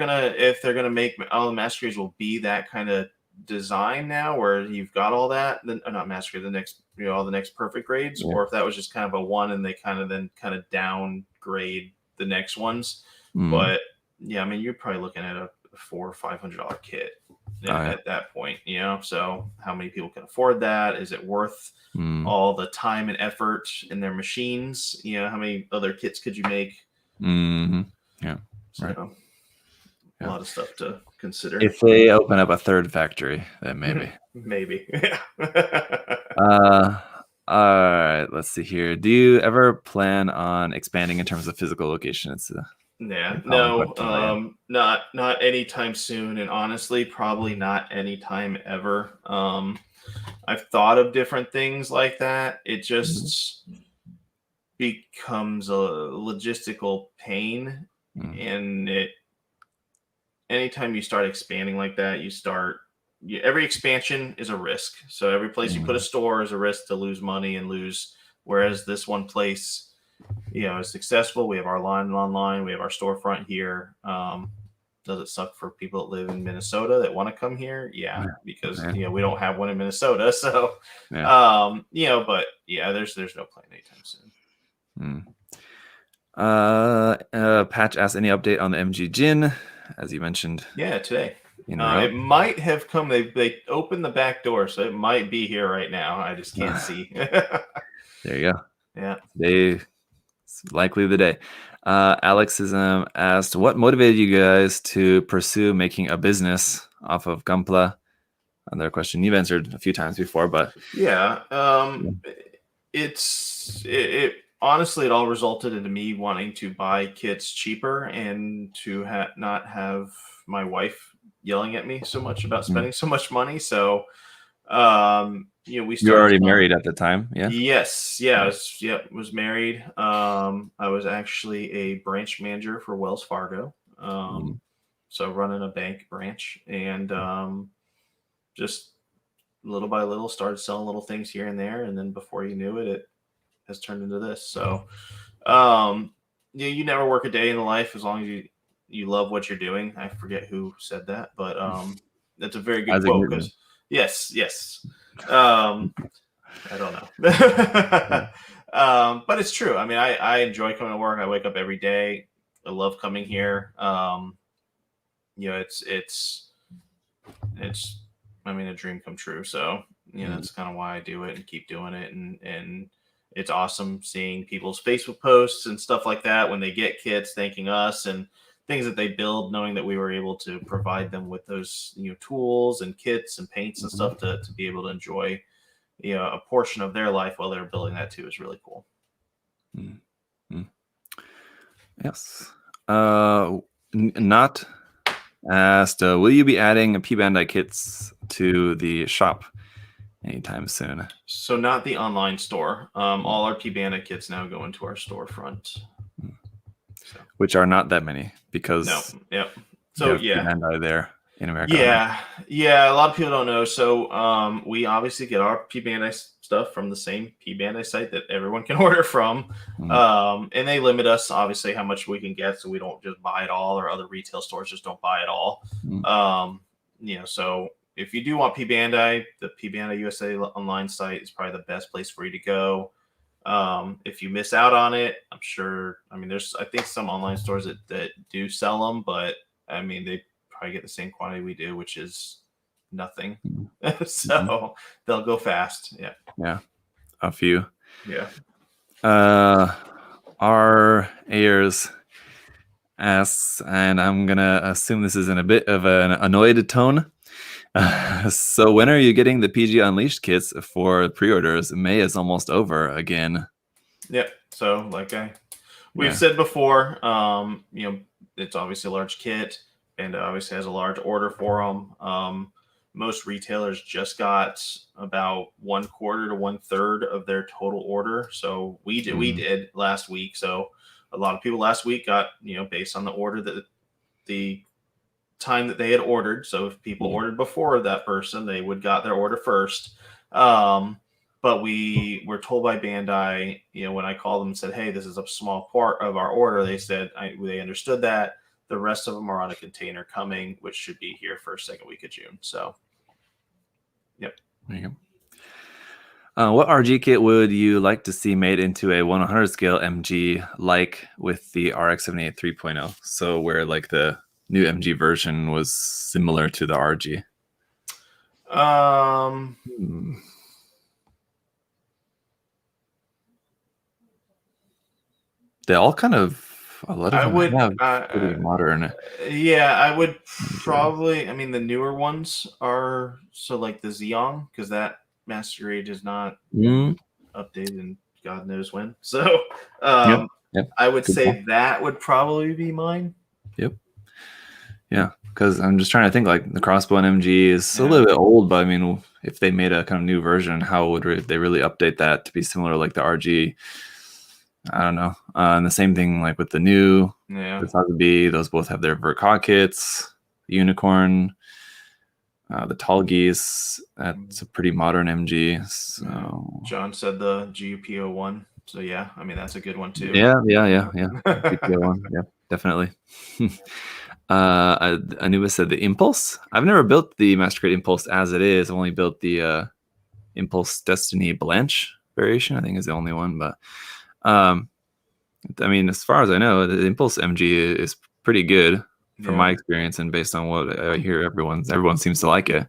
gonna make all the Master Grades will be that kind of design now, where you've got all that, then not Master Grade, the next all the next perfect grades, or if that was just kind of a one and they kind of downgrade the next ones. But yeah, I mean you're probably looking at a $400 or $500 kit at that point, so how many people can afford that? Is it worth all the time and effort in their machines? How many other kits could you make? So, a lot of stuff to consider. If they open up a third factory, then maybe. All right, let's see here. Do you ever plan on expanding in terms of physical location? No, not anytime soon, and honestly, probably not anytime ever. I've thought of different things like that. It just becomes a logistical pain, and anytime you start expanding like that, every expansion is a risk. So every place you put a store is a risk to lose money and lose. Whereas this one place, is successful. We have our line online. We have our storefront here. Does it suck for people that live in Minnesota that want to come here? Yeah, because we don't have one in Minnesota. So, but there's no plan anytime soon. Patch asked any update on the MG Jin, as you mentioned. Yeah, today. It might have come. They opened the back door, so it might be here right now. I just can't see. There you go. Yeah. It's likely the day. Alexism asked, what motivated you guys to pursue making a business off of Gunpla? Another question you've answered a few times before, but it honestly, it all resulted into me wanting to buy kits cheaper and to not have my wife yelling at me so much about spending so much money. So, we started. You were already married at the time, yeah? Yes, yeah, I was married. I was actually a branch manager for Wells Fargo, so running a bank branch, and just little by little started selling little things here and there, and then before you knew it, it has turned into this. So, you never work a day in the life as long as you love what you're doing. I forget who said that, but that's a very good quote. Because yes. I don't know. But it's true. I mean, I enjoy coming to work. I wake up every day, I love coming here. It's I mean, a dream come true. So that's kind of why I do it and keep doing it. And it's awesome seeing people's Facebook posts and stuff like that when they get kits, thanking us and things that they build, knowing that we were able to provide them with those tools and kits and paints and stuff to be able to enjoy a portion of their life while they're building that too is really cool. Yes. Not asked, will you be adding P Bandai kits to the shop anytime soon? So not the online store. All our P Bandai kits now go into our storefront. Which are not that many because So P Bandai there in America. Yeah. A lot of people don't know. So we obviously get our P Bandai stuff from the same P Bandai site that everyone can order from. And they limit us obviously how much we can get, so we don't just buy it all, or other retail stores just don't buy it all. So if you do want P Bandai, the P Bandai USA online site is probably the best place for you to go. If you miss out on it, I'm sure, there's I think some online stores that do sell them, but they probably get the same quantity we do, which is nothing. So they'll go fast. A few. Our Ayers asks, and I'm gonna assume this is in a bit of an annoyed tone, so when are you getting the PG Unleashed kits for pre-orders? May is almost over again. So like we've said before, it's obviously a large kit and obviously has a large order for them. Most retailers just got about 1/4 to 1/3 of their total order. So we did last week. So a lot of people last week got, based on the order that the time that they had ordered. So if people ordered before that person, they would got their order first. But we were told by Bandai, when I called them and said, hey, this is a small part of our order, they said they understood that. The rest of them are on a container coming, which should be here for second week of June. So, There you go. What RG kit would you like to see made into a 1/100 scale MG, like with the RX-78 3.0? So where like the new MG version was similar to the RG. They all kind of. A lot of pretty modern. I would probably. The newer ones are like the Xeon, because that Master Grade is not updated in God knows when. So I would say that would probably be mine. Because I'm just trying to think, like the Crossbone MG is a little bit old, but if they made a kind of new version, how would they really update that to be similar like the RG? I don't know. And the same thing like with the new Sazabi, those both have their Verka kits, Unicorn, the Tall Geese. That's a pretty modern MG. So John said the GUP01. So that's a good one too. GUP01, definitely. Anubis said the Impulse. I've never built the Master Grade Impulse as it is. I've only built the Impulse Destiny Blanche variation. I think is the only one, but as far as I know, the Impulse MG is pretty good from my experience, and based on what I hear, everyone seems to like it.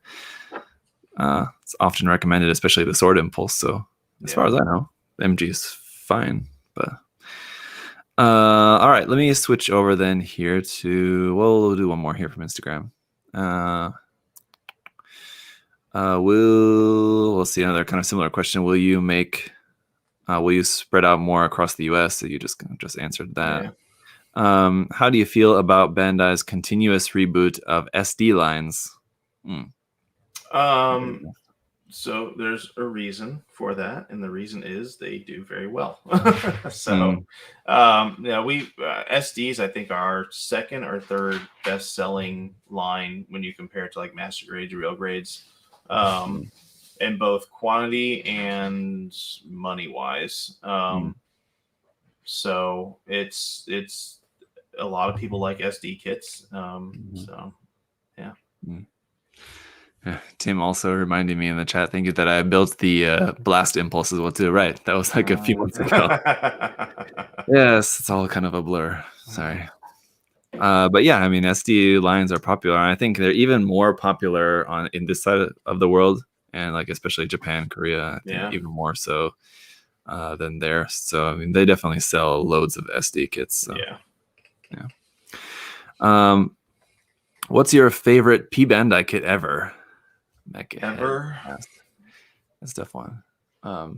It's often recommended, especially the Sword Impulse. So as far as I know, the MG is fine. But all right, let me switch over then here to we'll do one more here from Instagram. We'll see another kind of similar question. Will you spread out more across the US? So you just answered that. How do you feel about Bandai's continuous reboot of SD lines? So there's a reason for that, and the reason is they do very well. SDs I think are our second or third best selling line when you compare it to like Master Grades, Real Grades. In both quantity and money wise. So it's a lot of people like SD kits. Tim also reminded me in the chat, thank you, that I built the Blast Impulse as well too. Right, that was like a few months ago. Yes, it's all kind of a blur. Sorry. But yeah, I mean, SD lines are popular. And I think they're even more popular in this side of the world, and like especially Japan, Korea. I think even more so than there. So I mean, they definitely sell loads of SD kits. So. Yeah. What's your favorite P Bandai kit ever? Ever? That's a tough one. So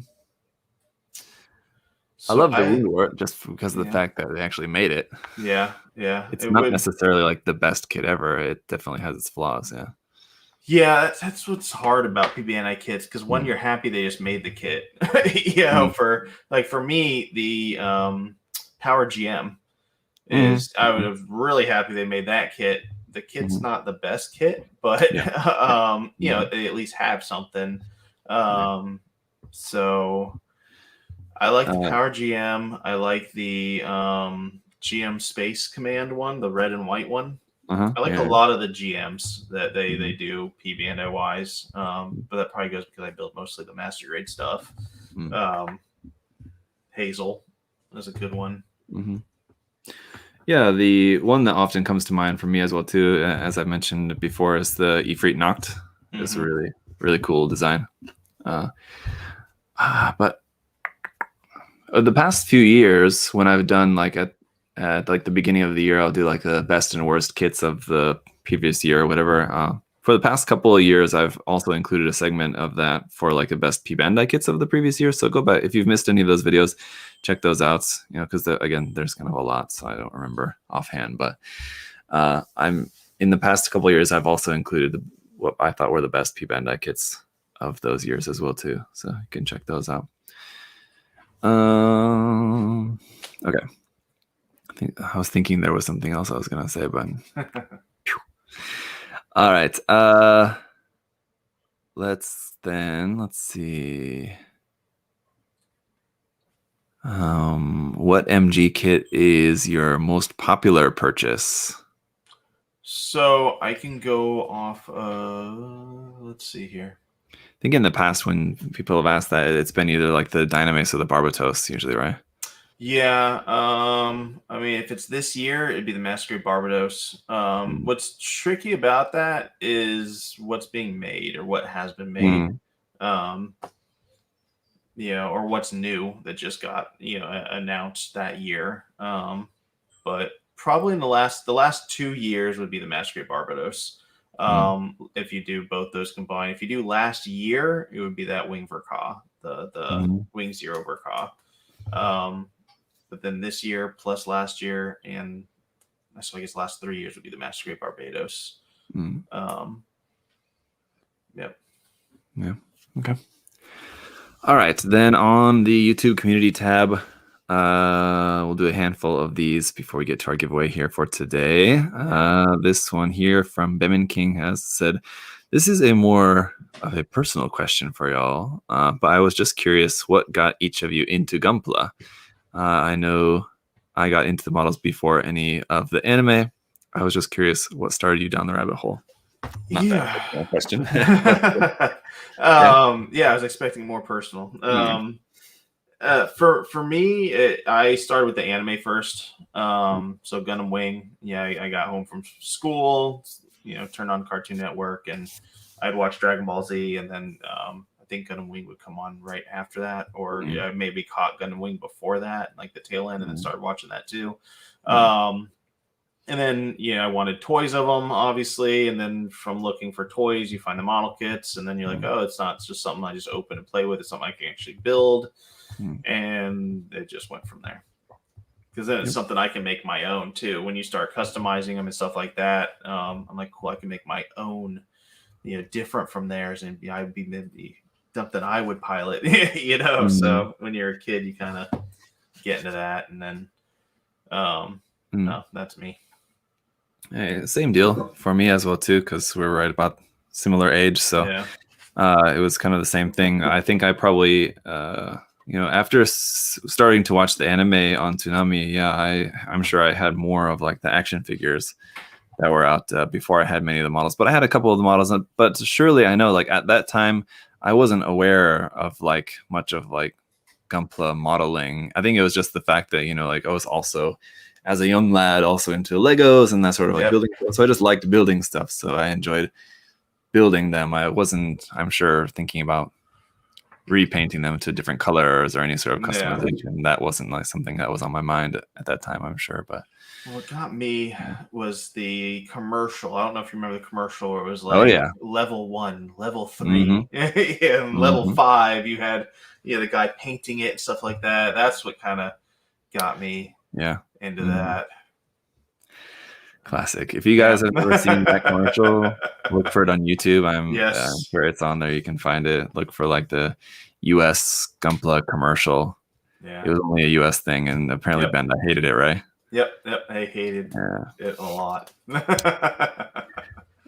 I love the reward just because of the fact that they actually made it. Yeah. It's not necessarily like the best kit ever. It definitely has its flaws. Yeah. Yeah, that's what's hard about PBNI kits, because one, you're happy they just made the kit. For me, the Power GM is I was really happy they made that kit. The kit's not the best kit, but they at least have something. So I like the Power GM. I like the GM Space Command one, the red and white one. I like a lot of the GMs that they do PBNO wise, but that probably goes because I build mostly the master grade stuff. Hazel is a good one. Yeah, the one that often comes to mind for me as well too, as I mentioned before, is the Ifrit Nacht. It's a really, really cool design. But the past few years, when I've done like at like the beginning of the year, I'll do like the best and worst kits of the previous year or whatever. For the past couple of years, I've also included a segment of that for like the best P Bandai kits of the previous year. So go back if you've missed any of those videos, check those out. You know, because again, there's kind of a lot, so I don't remember offhand. But I'm in the past couple of years, I've also included what I thought were the best P Bandai kits of those years as well too. So you can check those out. Okay. I was thinking there was something else I was gonna say, but all right. Let's see. What MG kit is your most popular purchase? So I can go off. Let's see here. I think in the past, when people have asked that, it's been either like the Dynamis or the Barbatos, usually, right? Yeah. I mean, if it's this year, it'd be the Masquerade Barbados. What's tricky about that is what's being made or what has been made. Or what's new that just got announced that year. But probably in the last 2 years would be the Masquerade Barbados. If you do both those combined, if you do last year, it would be that Wing Verka, the Wing Zero Verka. But then this year plus last year, and so I guess last 3 years would be the Masquerade Barbados. Yep. Yeah. Okay. All right. Then on the YouTube community tab, we'll do a handful of these before we get to our giveaway here for today. This one here from Bemin King has said, this is a more of a personal question for y'all, but I was just curious what got each of you into Gunpla. I know I got into the models before any of the anime. I was just curious what started you down the rabbit hole. Not that question. I was expecting more personal. For me, I started with the anime first. So Gundam Wing. Yeah, I got home from school. Turned on Cartoon Network, and I'd watch Dragon Ball Z, and then I think Gundam Wing would come on right after that, or maybe caught Gundam Wing before that, like the tail end, and then started watching that too. And then, I wanted toys of them, obviously. And then from looking for toys, you find the model kits. And then you're like, oh, it's not just something I just open and play with. It's something I can actually build. And it just went from there. Because then it's something I can make my own, too. When you start customizing them and stuff like that, I'm like, cool, I can make my own, different from theirs. And I would be maybe something I would pilot, So when you're a kid, you kind of get into that. And then, no, that's me. Hey, same deal for me as well too, because we're right about similar age. So it was kind of the same thing. I think I probably, after starting to watch the anime on Toonami, I'm sure I had more of like the action figures that were out before I had many of the models. But I had a couple of the models. But surely I know, like at that time, I wasn't aware of like much of like Gunpla modeling. I think it was just the fact that I was also as a young lad also into Legos and that sort of like Yep. building stuff. So I just liked building stuff. So I enjoyed building them. I wasn't, I'm sure, thinking about repainting them to different colors or any sort of customization. That wasn't like something that was on my mind at that time, I'm sure. But what got me was the commercial. I don't know if you remember the commercial where it was like, oh yeah, level 1, level 3, mm-hmm. and level 5. You had the guy painting it and stuff like that. That's what kind of got me into that. Classic. If you guys have ever seen that commercial, look for it on YouTube. I'm sure it's on there. You can find it. Look for like the US Gunpla commercial. It was only a US thing, and apparently Bandai hated it, right? Yep. I hated it a lot.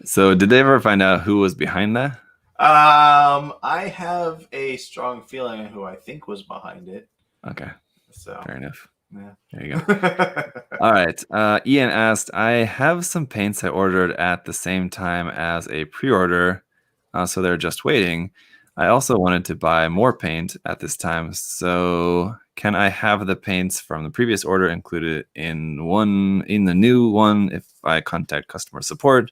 So did they ever find out who was behind that? I have a strong feeling of who I think was behind it. Okay. So fair enough. Yeah. There you go. All right. Ian asked, I have some paints I ordered at the same time as a pre-order, so they're just waiting. I also wanted to buy more paint at this time, so can I have the paints from the previous order included in the new one if I contact customer support?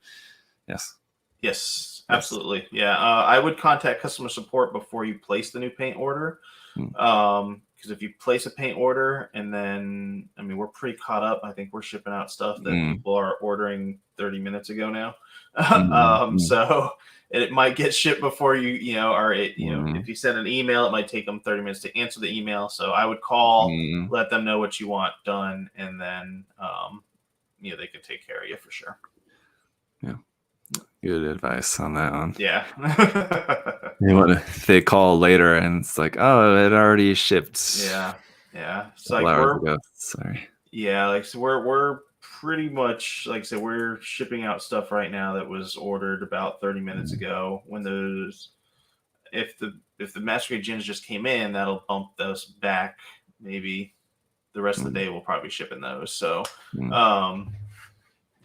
Yes, absolutely. Yeah, I would contact customer support before you place the new paint order. Because if you place a paint order and then, I mean, we're pretty caught up. I think we're shipping out stuff that people are ordering 30 minutes ago now. So it might get shipped before you or if you send an email, it might take them 30 minutes to answer the email. So I would call, let them know what you want done, and then they can take care of you for sure. Yeah. Good advice on that one. Yeah. If they call later and it's like, oh, it already shipped. Yeah. It's like hours ago. Sorry. Yeah, like so we're pretty much, like I said, we're shipping out stuff right now that was ordered about 30 minutes ago. When if the Master Grade Gins just came in, that'll bump those back. Maybe the rest of the day we'll probably be shipping those. So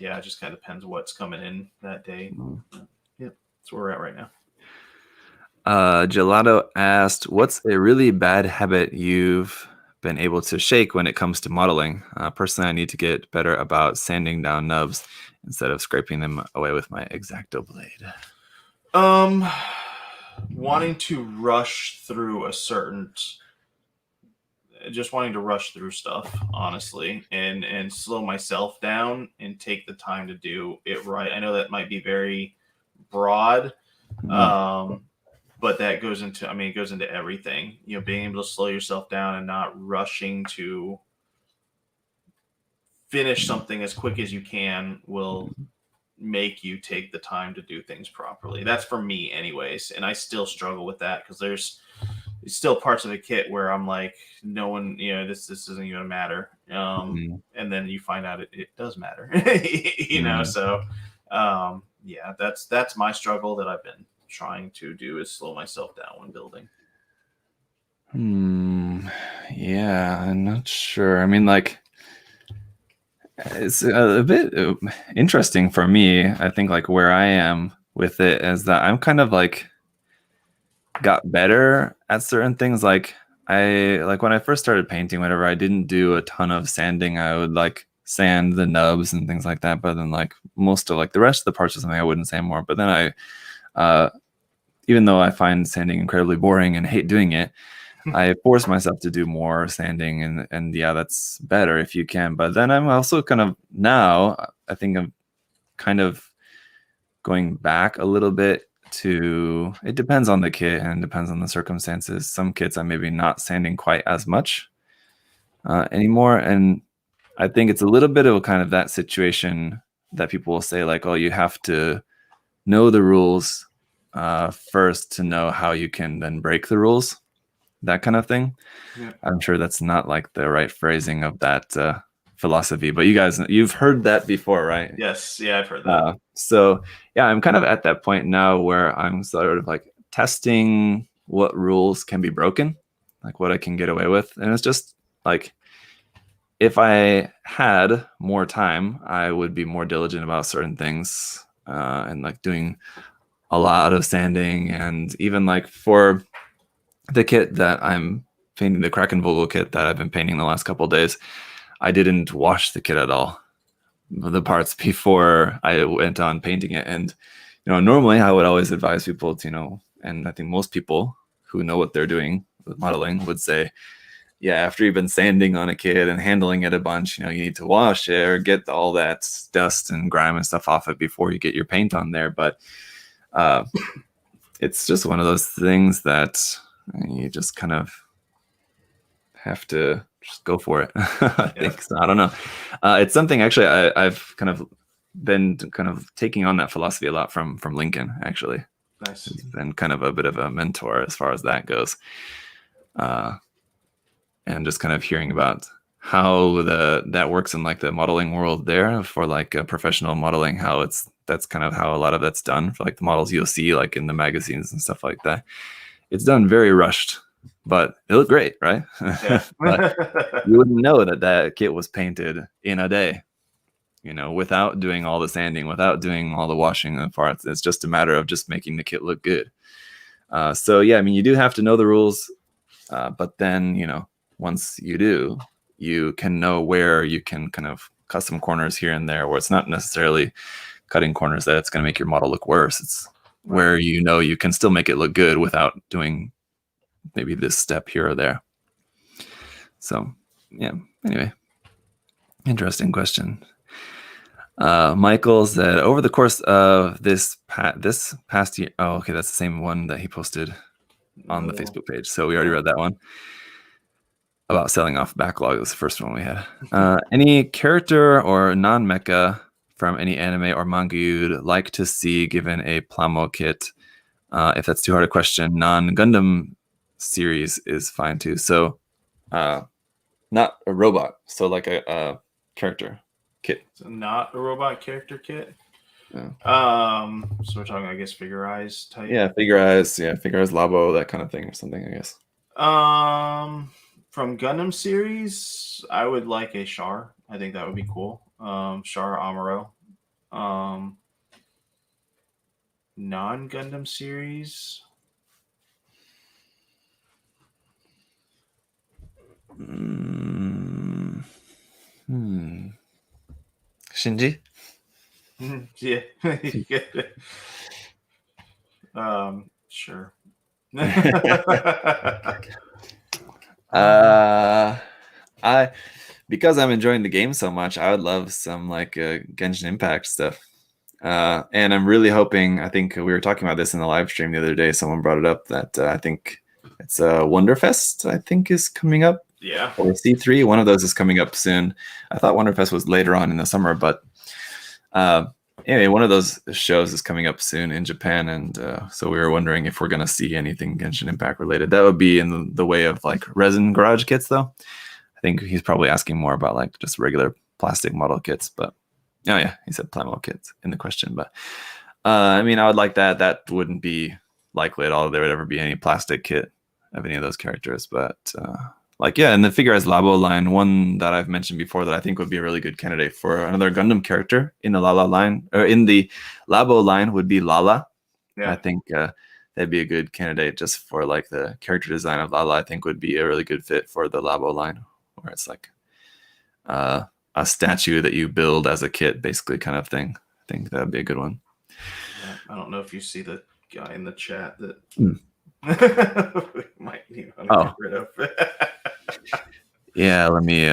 it just kind of depends what's coming in that day. Yep, that's where we're at right now. Gelato asked, what's a really bad habit you've been able to shake when it comes to modeling? Personally, I need to get better about sanding down nubs instead of scraping them away with my X-Acto blade. Wanting to rush through stuff, honestly, and slow myself down and take the time to do it right. I know that might be very broad, but that goes into everything. Being able to slow yourself down and not rushing to finish something as quick as you can will make you take the time to do things properly. That's for me anyways, and I still struggle with that because there's still parts of the kit where I'm like, no one, this isn't even matter. And then you find out it does matter, so that's my struggle that I've been trying to do, is slow myself down when building. Yeah, I'm not sure. I mean, like, it's a bit interesting for me. I think like where I am with it is that I'm kind of like got better at certain things. Like when I first started painting, whenever I didn't do a ton of sanding, I would like sand the nubs and things like that. But then like most of like the rest of the parts or something, I wouldn't sand more. But then even though I find sanding incredibly boring and hate doing it, I force myself to do more sanding, and that's better if you can. But then I'm also kind of now, I think I'm kind of going back a little bit to, it depends on the kit and depends on the circumstances. Some kits I'm maybe not sanding quite as much anymore. And I think it's a little bit of kind of that situation that people will say like, oh, you have to know the rules first to know how you can then break the rules, that kind of thing. Yeah. I'm sure that's not like the right phrasing of that philosophy, but you've heard that before, right? Yes. Yeah, I've heard that. So yeah, I'm kind of at that point now where I'm sort of like testing what rules can be broken, like what I can get away with. And it's just like, if I had more time, I would be more diligent about certain things and like doing a lot of sanding. And even like for the kit that I'm painting, the Krakenvogel kit that I've been painting the last couple of days, I didn't wash the kit at all, the parts, before I went on painting it. And normally I would always advise people to, and I think most people who know what they're doing with modeling would say, yeah, after you've been sanding on a kit and handling it a bunch, you need to wash it or get all that dust and grime and stuff off it before you get your paint on there. But it's just one of those things that you just kind of have to just go for it. I think so. I don't know. It's something actually I've kind of been taking on that philosophy a lot from Lincoln, actually. Nice. He's been kind of a bit of a mentor as far as that goes. And just kind of hearing about how that works in like the modeling world there for like professional modeling, that's kind of how a lot of that's done for like the models you'll see like in the magazines and stuff like that. It's done very rushed, but it looked great, right? Yeah. But you wouldn't know that kit was painted in a day, without doing all the sanding, without doing all the washing of parts. It's just a matter of just making the kit look good. So yeah, I mean, you do have to know the rules, but then, once you do, you can know where you can kind of cut some corners here and there, where it's not necessarily cutting corners that it's going to make your model look worse. It's where you can still make it look good without doing maybe this step here or there. So yeah, anyway, interesting question. Michael said, over the course of this past year, oh, okay, that's the same one that he posted on the Facebook page. So we already read that one. About selling off Backlog was the first one we had. Any character or non-mecha from any anime or manga you'd like to see given a Plamo kit? If that's too hard a question, non-Gundam series is fine too. So not a robot, so like a character kit. So not a robot character kit. Yeah. So we're talking, I guess, Figure Eyes type. Yeah, Figure Eyes, Labo, that kind of thing, or something, I guess. From Gundam series, I would like a Char. I think that would be cool. Char Amuro. Non-Gundam series. Shinji? Yeah. Sure. Because I'm enjoying the game so much, I would love some like Genshin Impact stuff. And I'm really hoping, I think we were talking about this in the live stream the other day, someone brought it up that I think it's Wonderfest, I think, is coming up. Yeah. Or C3, one of those is coming up soon. I thought Wonderfest was later on in the summer, but anyway, one of those shows is coming up soon in Japan, and so we were wondering if we're going to see anything Genshin Impact related. That would be in the way of like resin garage kits, though. I think he's probably asking more about like just regular plastic model kits, but oh yeah, he said Plamo kits in the question. But I mean, I would like that. That wouldn't be likely at all there would ever be any plastic kit of any of those characters, but like, yeah, and the Figure Eyes Labo line, one that I've mentioned before that I think would be a really good candidate for another Gundam character in the Lala line, or in the Labo line, would be Lala. Yeah. I think that'd be a good candidate just for like the character design of Lala. I think would be a really good fit for the Labo line, where it's like a statue that you build as a kit, basically, kind of thing. I think that'd be a good one. Yeah, I don't know if you see the guy in the chat that we might need to get rid of. Yeah, let me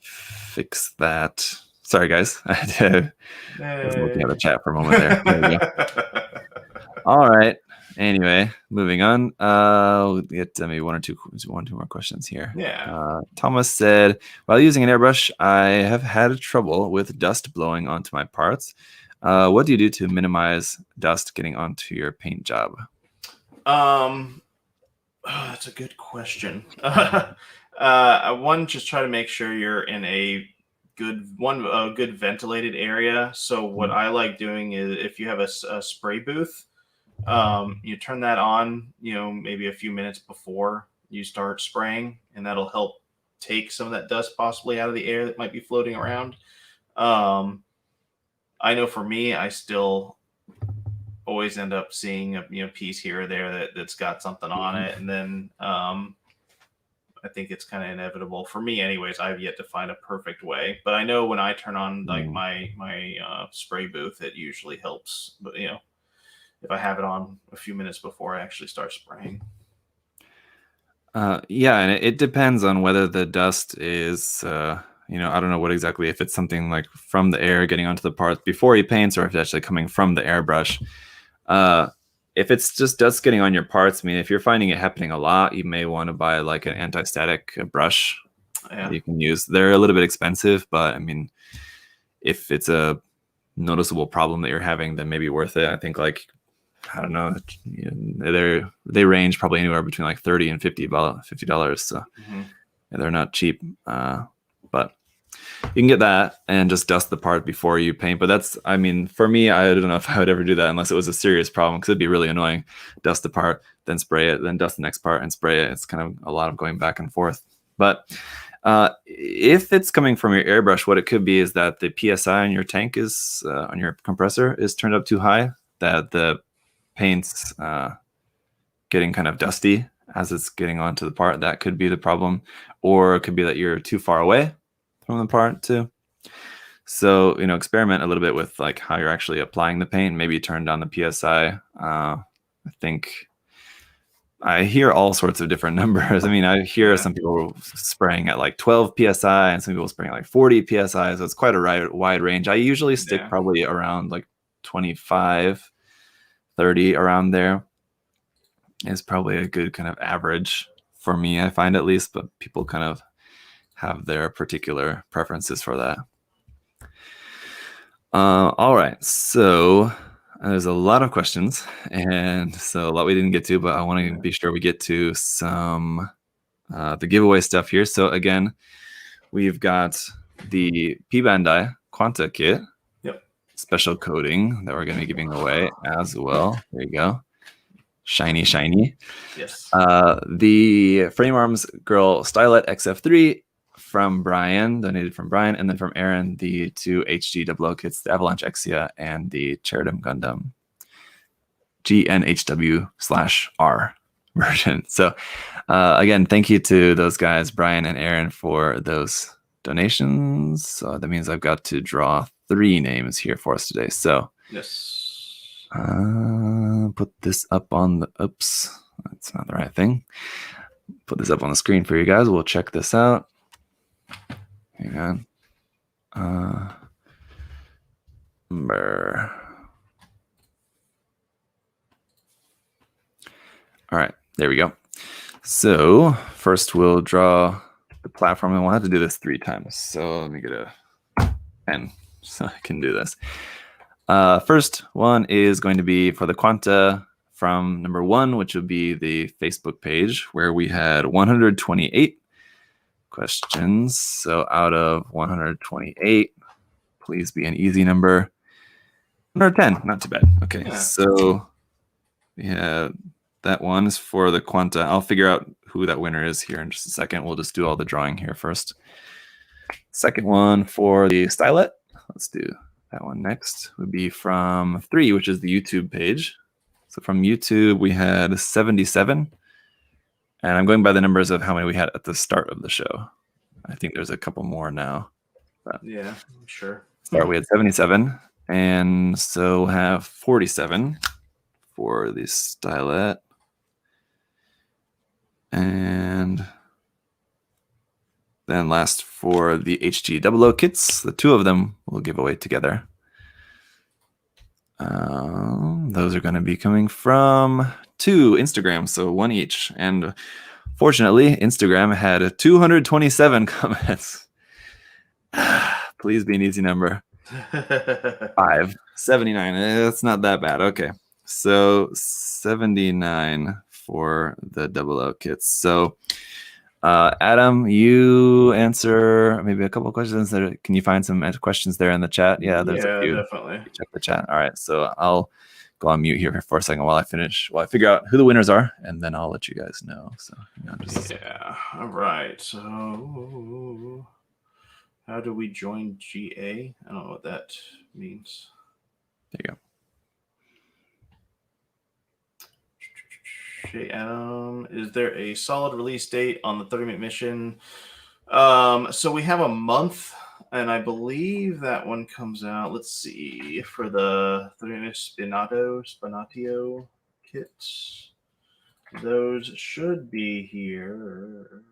fix that. Sorry, guys. I was looking at the chat for a moment there. We go. All right. Anyway, moving on. We'll get maybe one or two more questions here. Yeah. Thomas said, while using an airbrush, I have had trouble with dust blowing onto my parts. What do you do to minimize dust getting onto your paint job? That's a good question. One, just try to make sure you're in a good ventilated area. So what I like doing is, if you have a spray booth, you turn that on, maybe a few minutes before you start spraying, and that'll help take some of that dust possibly out of the air that might be floating around. I know for me, I still always end up seeing a piece here or there that's got something on it, and then I think it's kind of inevitable for me, anyways. I've yet to find a perfect way, but I know when I turn on like my spray booth, it usually helps. But if I have it on a few minutes before I actually start spraying. Yeah, and it depends on whether the dust is, I don't know what exactly, if it's something like from the air getting onto the parts before he paints, or if it's actually coming from the airbrush. If it's just dust getting on your parts, I mean, if you're finding it happening a lot, you may want to buy like an anti-static brush that you can use. They're a little bit expensive, but I mean, if it's a noticeable problem that you're having, then maybe worth it. I think like, I don't know, they range probably anywhere between like $30 and $50. So they're not cheap, but you can get that and just dust the part before you paint. But that's, I mean, for me, I don't know if I would ever do that unless it was a serious problem, because it'd be really annoying. Dust the part, then spray it, then dust the next part and spray it. It's kind of a lot of going back and forth. But if it's coming from your airbrush, what it could be is that the PSI on your tank is, on your compressor, is turned up too high, that the paint's getting kind of dusty as it's getting onto the part. That could be the problem. Or it could be that you're too far away from the part too. So, experiment a little bit with like how you're actually applying the paint. Maybe turn down the PSI. I think I hear all sorts of different numbers. I mean, I hear some people spraying at like 12 PSI and some people spraying at like 40 PSI. So it's quite a wide range. I usually stick probably around like 25, 30, around there is probably a good kind of average for me, I find, at least, but people kind of have their particular preferences for that. All right, so there's a lot of questions, and so a lot we didn't get to, but I want to be sure we get to some the giveaway stuff here. So again, we've got the Bandai Quanta kit, special coating that we're going to be giving away as well. There you go. Shiny. Yes. The Frame Arms Girl Stylet XF3 from Brian, donated from Brian, and then from Aaron, the two HG Double kits, the Avalanche Exia and the Cherubim Gundam GNHW/R version. So again, thank you to those guys, Brian and Aaron, for those donations. So that means I've got to draw 3 names here for us today. So yes. Put this up on the, oops, that's not the right thing. Put this up on the screen for you guys. We'll check this out. Hang on. All right, there we go. So first we'll draw the platform, and we'll have to do this 3 times. So let me get a pen so I can do this. First one is going to be for the Quanta from number 1, which would be the Facebook page, where we had 128 questions. So out of 128, please be an easy number. 110, not too bad. Okay, so yeah, that one is for the Quanta. I'll figure out who that winner is here in just a second. We'll just do all the drawing here first. Second one for the Stylet. Let's do that one next. Would be from 3, which is the YouTube page. So from YouTube, we had 77. And I'm going by the numbers of how many we had at the start of the show. I think there's a couple more now. But yeah, sure. Start, we had 77. And so we'll have 47 for the Stylet. And then last for the HG Double kits, the 2 of them we'll give away together. Those are going to be coming from 2 Instagrams, so 1 each. And fortunately, Instagram had 227 comments. Please be an easy number. 5, 79. That's not that bad. Okay, so 79 for the Double kits. So Adam, you answer maybe a couple of questions. Can you find some questions there in the chat? Yeah, there's a few. Definitely. Check the chat. All right, so I'll go on mute here for a second while I figure out who the winners are, and then I'll let you guys know. So all right. So how do we join GA? I don't know what that means. There you go. Appreciate Adam. Is there a solid release date on the 30-minute mission? So we have a month, and I believe that one comes out. Let's see, for the 30-minute Spinatio kits. Those should be here.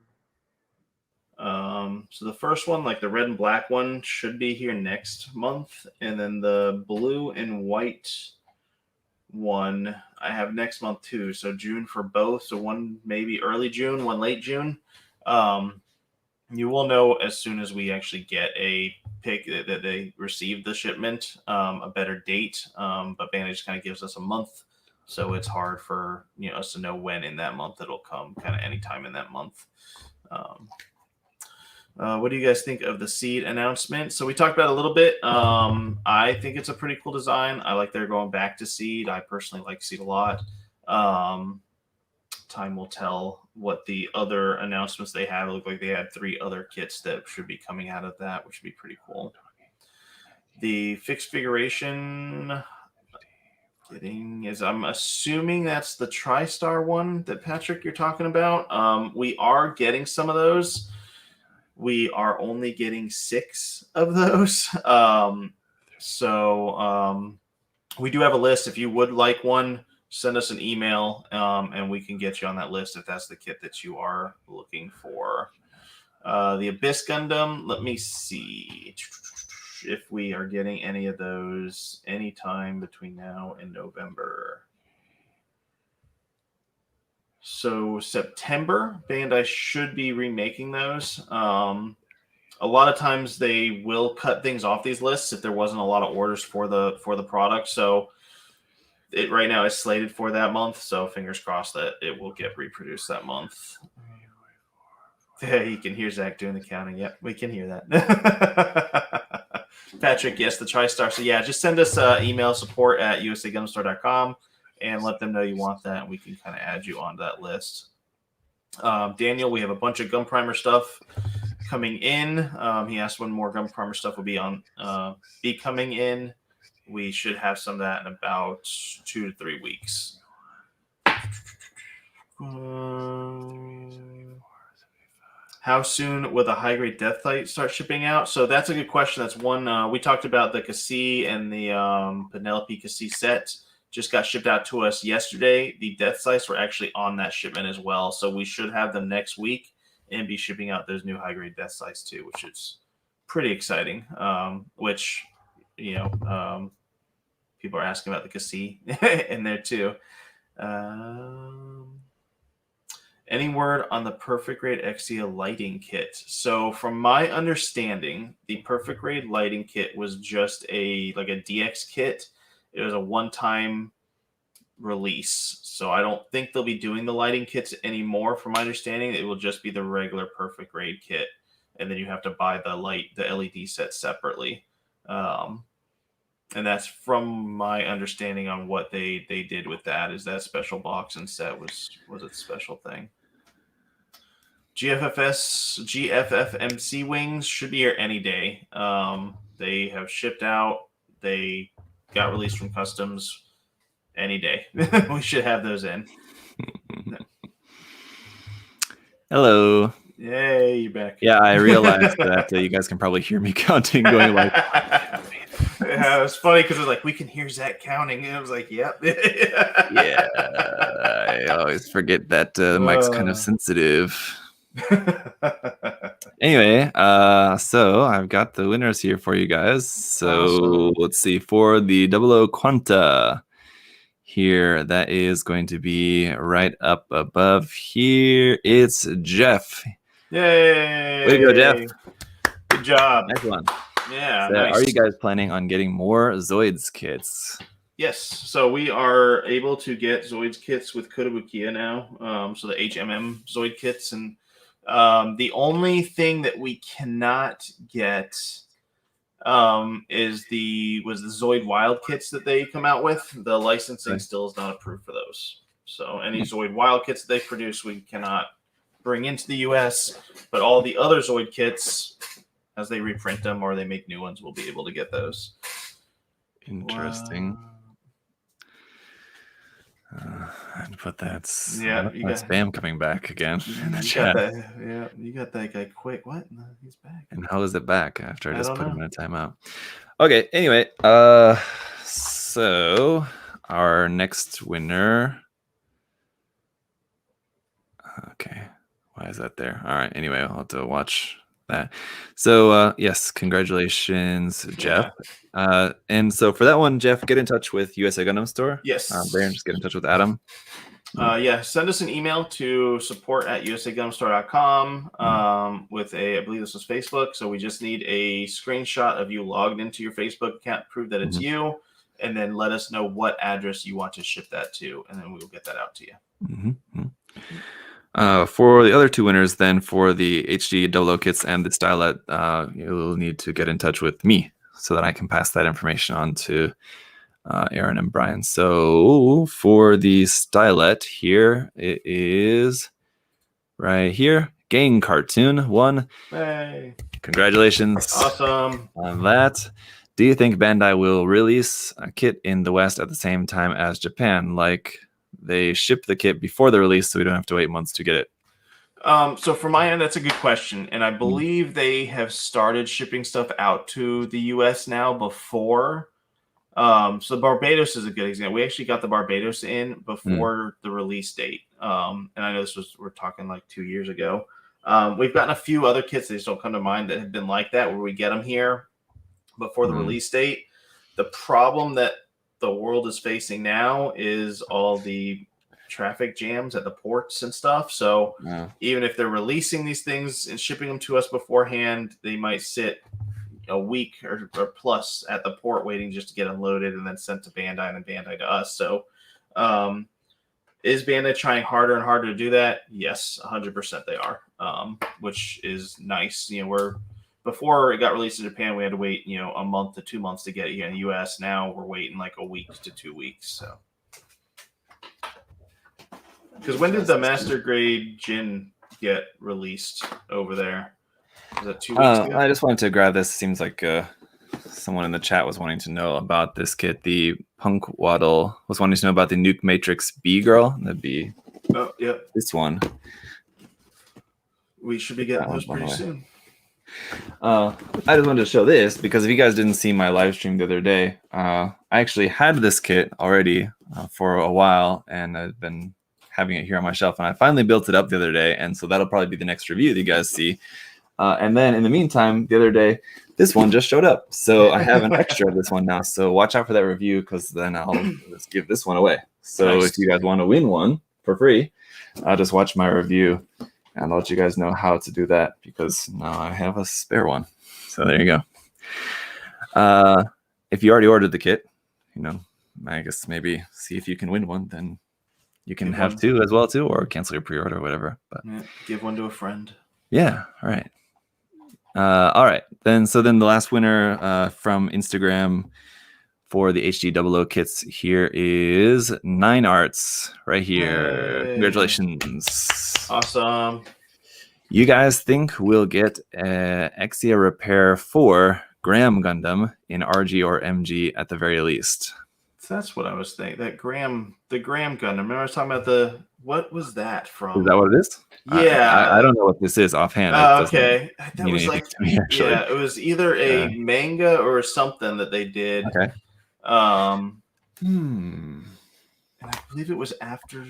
So the first one, like the red and black one, should be here next month, and then the blue and white one I have next month too. So June for both. So one maybe early June, one late June. You will know as soon as we actually get a pick that they received the shipment, a better date. But Bandai just kind of gives us a month, so it's hard for us to know when in that month it'll come. Kind of anytime in that month. What do you guys think of the Seed announcement? So we talked about it a little bit. I think it's a pretty cool design. I like they're going back to Seed. I personally like Seed a lot. Time will tell what the other announcements they have. It looked like they had 3 other kits that should be coming out of that, which would be pretty cool. The fixed figuration I'm assuming that's the TriStar one that Patrick you're talking about. We are getting some of those. We are only getting 6 of those. We do have a list. If you would like one, send us an email, and we can get you on that list if that's the kit that you are looking for. The Abyss Gundam, let me see if we are getting any of those anytime between now and November. So September, Bandai should be remaking those. A lot of times they will cut things off these lists if there wasn't a lot of orders for the product. So it right now is slated for that month. So fingers crossed that it will get reproduced that month. Yeah, you can hear Zach doing the counting. Yep, we can hear that. Patrick, yes, the TriStar. So yeah, just send us email support@usagundamstore.com and let them know you want that, and we can kind of add you onto that list. Daniel, we have a bunch of Gun Primer stuff coming in. He asked when more Gun Primer stuff will be coming in. We should have some of that in about 2 to 3 weeks. How soon will the high-grade Death Sight start shipping out? So that's a good question. That's one we talked about. The Cassie and the Penelope Cassie set just got shipped out to us yesterday. The Death Sights were actually on that shipment as well. So we should have them next week and be shipping out those new high-grade Death Sights too, which is pretty exciting. People are asking about the Cassie in there too. Any word on the Perfect Grade Exia lighting kit? So from my understanding, the Perfect Grade lighting kit was just a DX kit. It was a one-time release. So I don't think they'll be doing the lighting kits anymore. From my understanding, it will just be the regular Perfect Grade kit. And then you have to buy the LED set separately. And that's from my understanding on what they did with that. Is that special box and set was a special thing. GFFMC wings should be here any day. They have shipped out. They got released from customs any day. We should have those in. Hello. Yay, you're back. Yeah, I realized that you guys can probably hear me counting, going like. Yeah, it was funny because it was like, we can hear Zach counting, and I was like, yep. Yeah, I always forget that mic's kind of sensitive. Anyway, so I've got the winners here for you guys. So awesome. Let's see, for the 00 Quanta here, that is going to be right up above here. It's Jeff. Yay! Way to go, Jeff. Good job. Nice one. Yeah, so nice. Are you guys planning on getting more Zoids kits? Yes. So we are able to get Zoids kits with Kodobukiya now. So the HMM Zoid kits. And the only thing that we cannot get is the Zoid Wild kits that they come out with. The licensing still is not approved for those. So any Zoid Wild kits that they produce, we cannot bring into the U.S. But all the other Zoid kits, as they reprint them or they make new ones, we'll be able to get those. Interesting. And put that Yeah, you got spam coming back again in the you chat. got that. Yeah, you got that guy quick. What? No, he's back. And how is it back after I just don't put him know. in a timeout? Okay, anyway, so our next winner. Okay, why is that there? All right, anyway, I'll have to watch that. So yes, congratulations, Jeff. And so for that one, Jeff, get in touch with USA Gundam Store. Yes. Baron, just get in touch with Adam. Yeah, send us an email to support@usagumstore.com with I believe this was Facebook. So we just need a screenshot of you logged into your Facebook account, prove that it's you, and then let us know what address you want to ship that to, and then we will get that out to you. For the other two winners, then for the HD 00 kits and the stylet, you'll need to get in touch with me so that I can pass that information on to Aaron and Brian. So for the stylet here, it is right here. Gang Cartoon 1. Hey. Congratulations. Awesome. On that. Do you think Bandai will release a kit in the West at the same time as Japan? Like they ship the kit before the release so we don't have to wait months to get it? So for my end, that's a good question. And I believe they have started shipping stuff out to the US now before. So Barbados is a good example. We actually got the Barbados in before the release date. And I know we're talking like 2 years ago. We've gotten a few other kits that just don't come to mind that have been like that, where we get them here before the release date. The problem that the world is facing now is all the traffic jams at the ports and stuff. So even if they're releasing these things and shipping them to us beforehand, they might sit a week or plus at the port waiting just to get unloaded and then sent to Bandai and then Bandai to us. So is Bandai trying harder and harder to do that? Yes, 100% they are, which is nice. Before it got released in Japan, we had to wait, a month to 2 months to get it here in the US. Now we're waiting like a week to 2 weeks. So, because when did the Master Grade Jin get released over there? Was that 2 weeks ago? I just wanted to grab this. Seems like someone in the chat was wanting to know about this kit. The Punk Waddle was wanting to know about the Nuke Matrix B Girl. That'd be this one. We should be getting those pretty soon. I just wanted to show this because if you guys didn't see my live stream the other day, I actually had this kit already for a while, and I've been having it here on my shelf, and I finally built it up the other day, and so that'll probably be the next review that you guys see. And then in the meantime, the other day, this one just showed up, so I have an extra of this one now. So watch out for that review, because then I'll just give this one away. So if you guys want to win one for free, I'll just watch my review. And I'll let you guys know how to do that, because now I have a spare one. So there you go. If you already ordered the kit, I guess maybe see if you can win one. Then you can have two as well too, or cancel your pre-order or whatever. But give one to a friend. Yeah. All right. All right. Then the last winner from Instagram for the HD 00 kits here is 9 Arts right here. Hey. Congratulations. Awesome. You guys think we'll get Exia Repair 4 Graham Gundam in RG or MG at the very least? That's what I was thinking. The Graham Gundam. Remember I was talking about what was that from? Is that what it is? Yeah. I don't know what this is offhand. Okay. That was like, it was either a manga or something that they did. Okay. And I believe it was after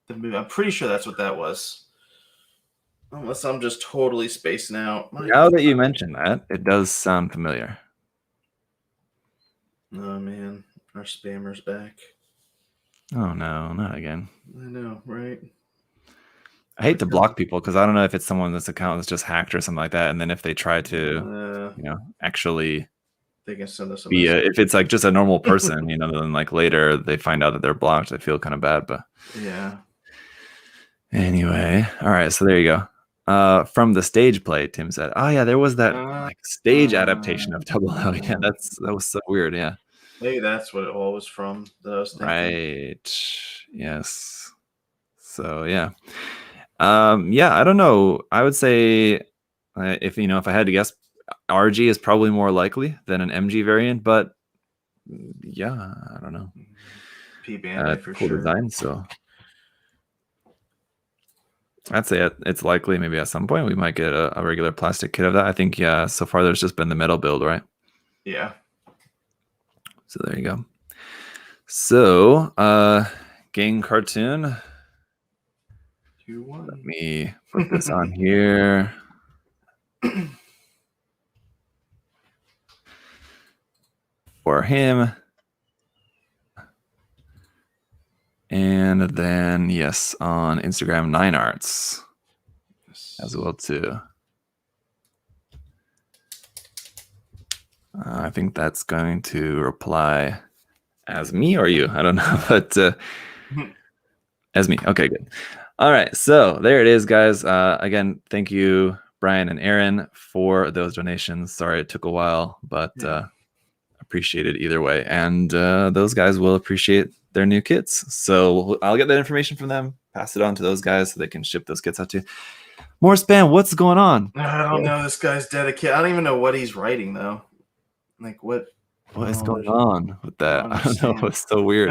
the movie. I'm pretty sure that's what that was. Unless I'm just totally spacing out. Now that you mention that, it does sound familiar. Oh man, our spammer's back. Oh no, not again. I know, right? I hate to block people because I don't know if it's someone that's account that's just hacked or something like that, and then if they try to, actually. They can send us if it's like just a normal person, then like later they find out that they're blocked. I feel kind of bad, but yeah. Anyway, all right, so there you go. From the stage play, Tim said, "Oh yeah, there was that stage adaptation of Double O. Yeah, that was so weird. Yeah, maybe that's what it all was from. That I was thinking. Right. Yes. So yeah, I don't know. I would say if I had to guess, RG is probably more likely than an MG variant, but yeah, I don't know. P Bandai for cool sure. design. So I'd say it's likely maybe at some point we might get a regular plastic kit of that. I think, yeah, so far there's just been the metal build, right? Yeah. So there you go. So, gang cartoon. 2-1. Let me put this on here. For him. And then, yes, on Instagram, 9arts as well, too. I think that's going to reply as me or you. I don't know, but as me. Okay, good. All right, so there it is, guys. Again, thank you, Brian and Aaron, for those donations. Sorry it took a while, but appreciate it either way. And those guys will appreciate their new kits. So I'll get that information from them, pass it on to those guys so they can ship those kits out to you. More spam. What's going on? I don't know. This guy's dedicated. I don't even know what he's writing, though. Like, what is going on with that? I don't know. It's so weird.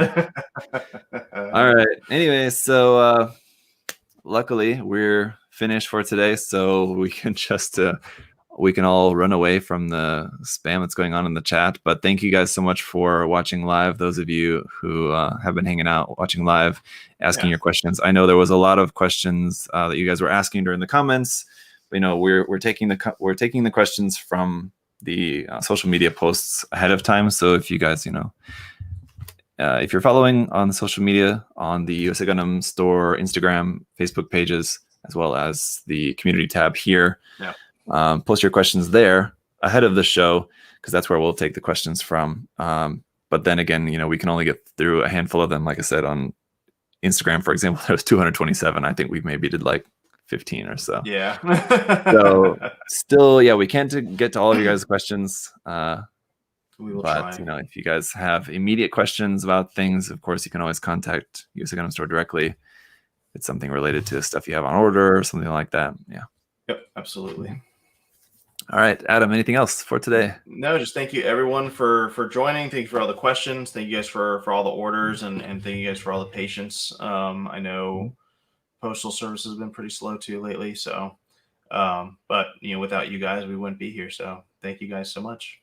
All right. Anyway, so luckily we're finished for today, so we can just we can all run away from the spam that's going on in the chat. But thank you guys so much for watching live. Those of you who have been hanging out, watching live, asking your questions. I know there was a lot of questions that you guys were asking during the comments. But, we're taking the questions from the social media posts ahead of time. So if you guys, if you're following on social media, on the USA Gundam Store, Instagram, Facebook pages, as well as the community tab here, post your questions there ahead of the show, because that's where we'll take the questions from. But then again, we can only get through a handful of them. Like I said, on Instagram, for example, there was 227. I think we maybe did like 15 or so. Yeah. So still, we can't get to all of you guys' questions. We will try. If you guys have immediate questions about things, of course, you can always contact USA Gundam Store directly. If it's something related to stuff you have on order or something like that. Yeah. Yep, absolutely. All right, Adam, anything else for today? No, just thank you everyone for joining. Thank you for all the questions. Thank you guys for all the orders, and thank you guys for all the patience. I know postal service has been pretty slow too lately, so but without you guys we wouldn't be here. So thank you guys so much.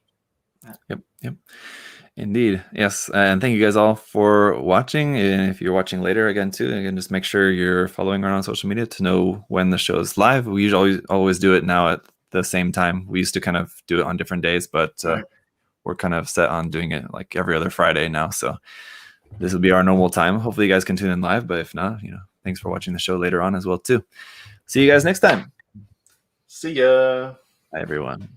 Yep. Indeed. Yes. And thank you guys all for watching. And if you're watching later again, just make sure you're following around on social media to know when the show is live. We usually always do it now at the same time. We used to kind of do it on different days, but we're kind of set on doing it like every other Friday now. So this will be our normal time. Hopefully you guys can tune in live, but if not, thanks for watching the show later on as well too. See you guys next time. See ya. Bye, everyone.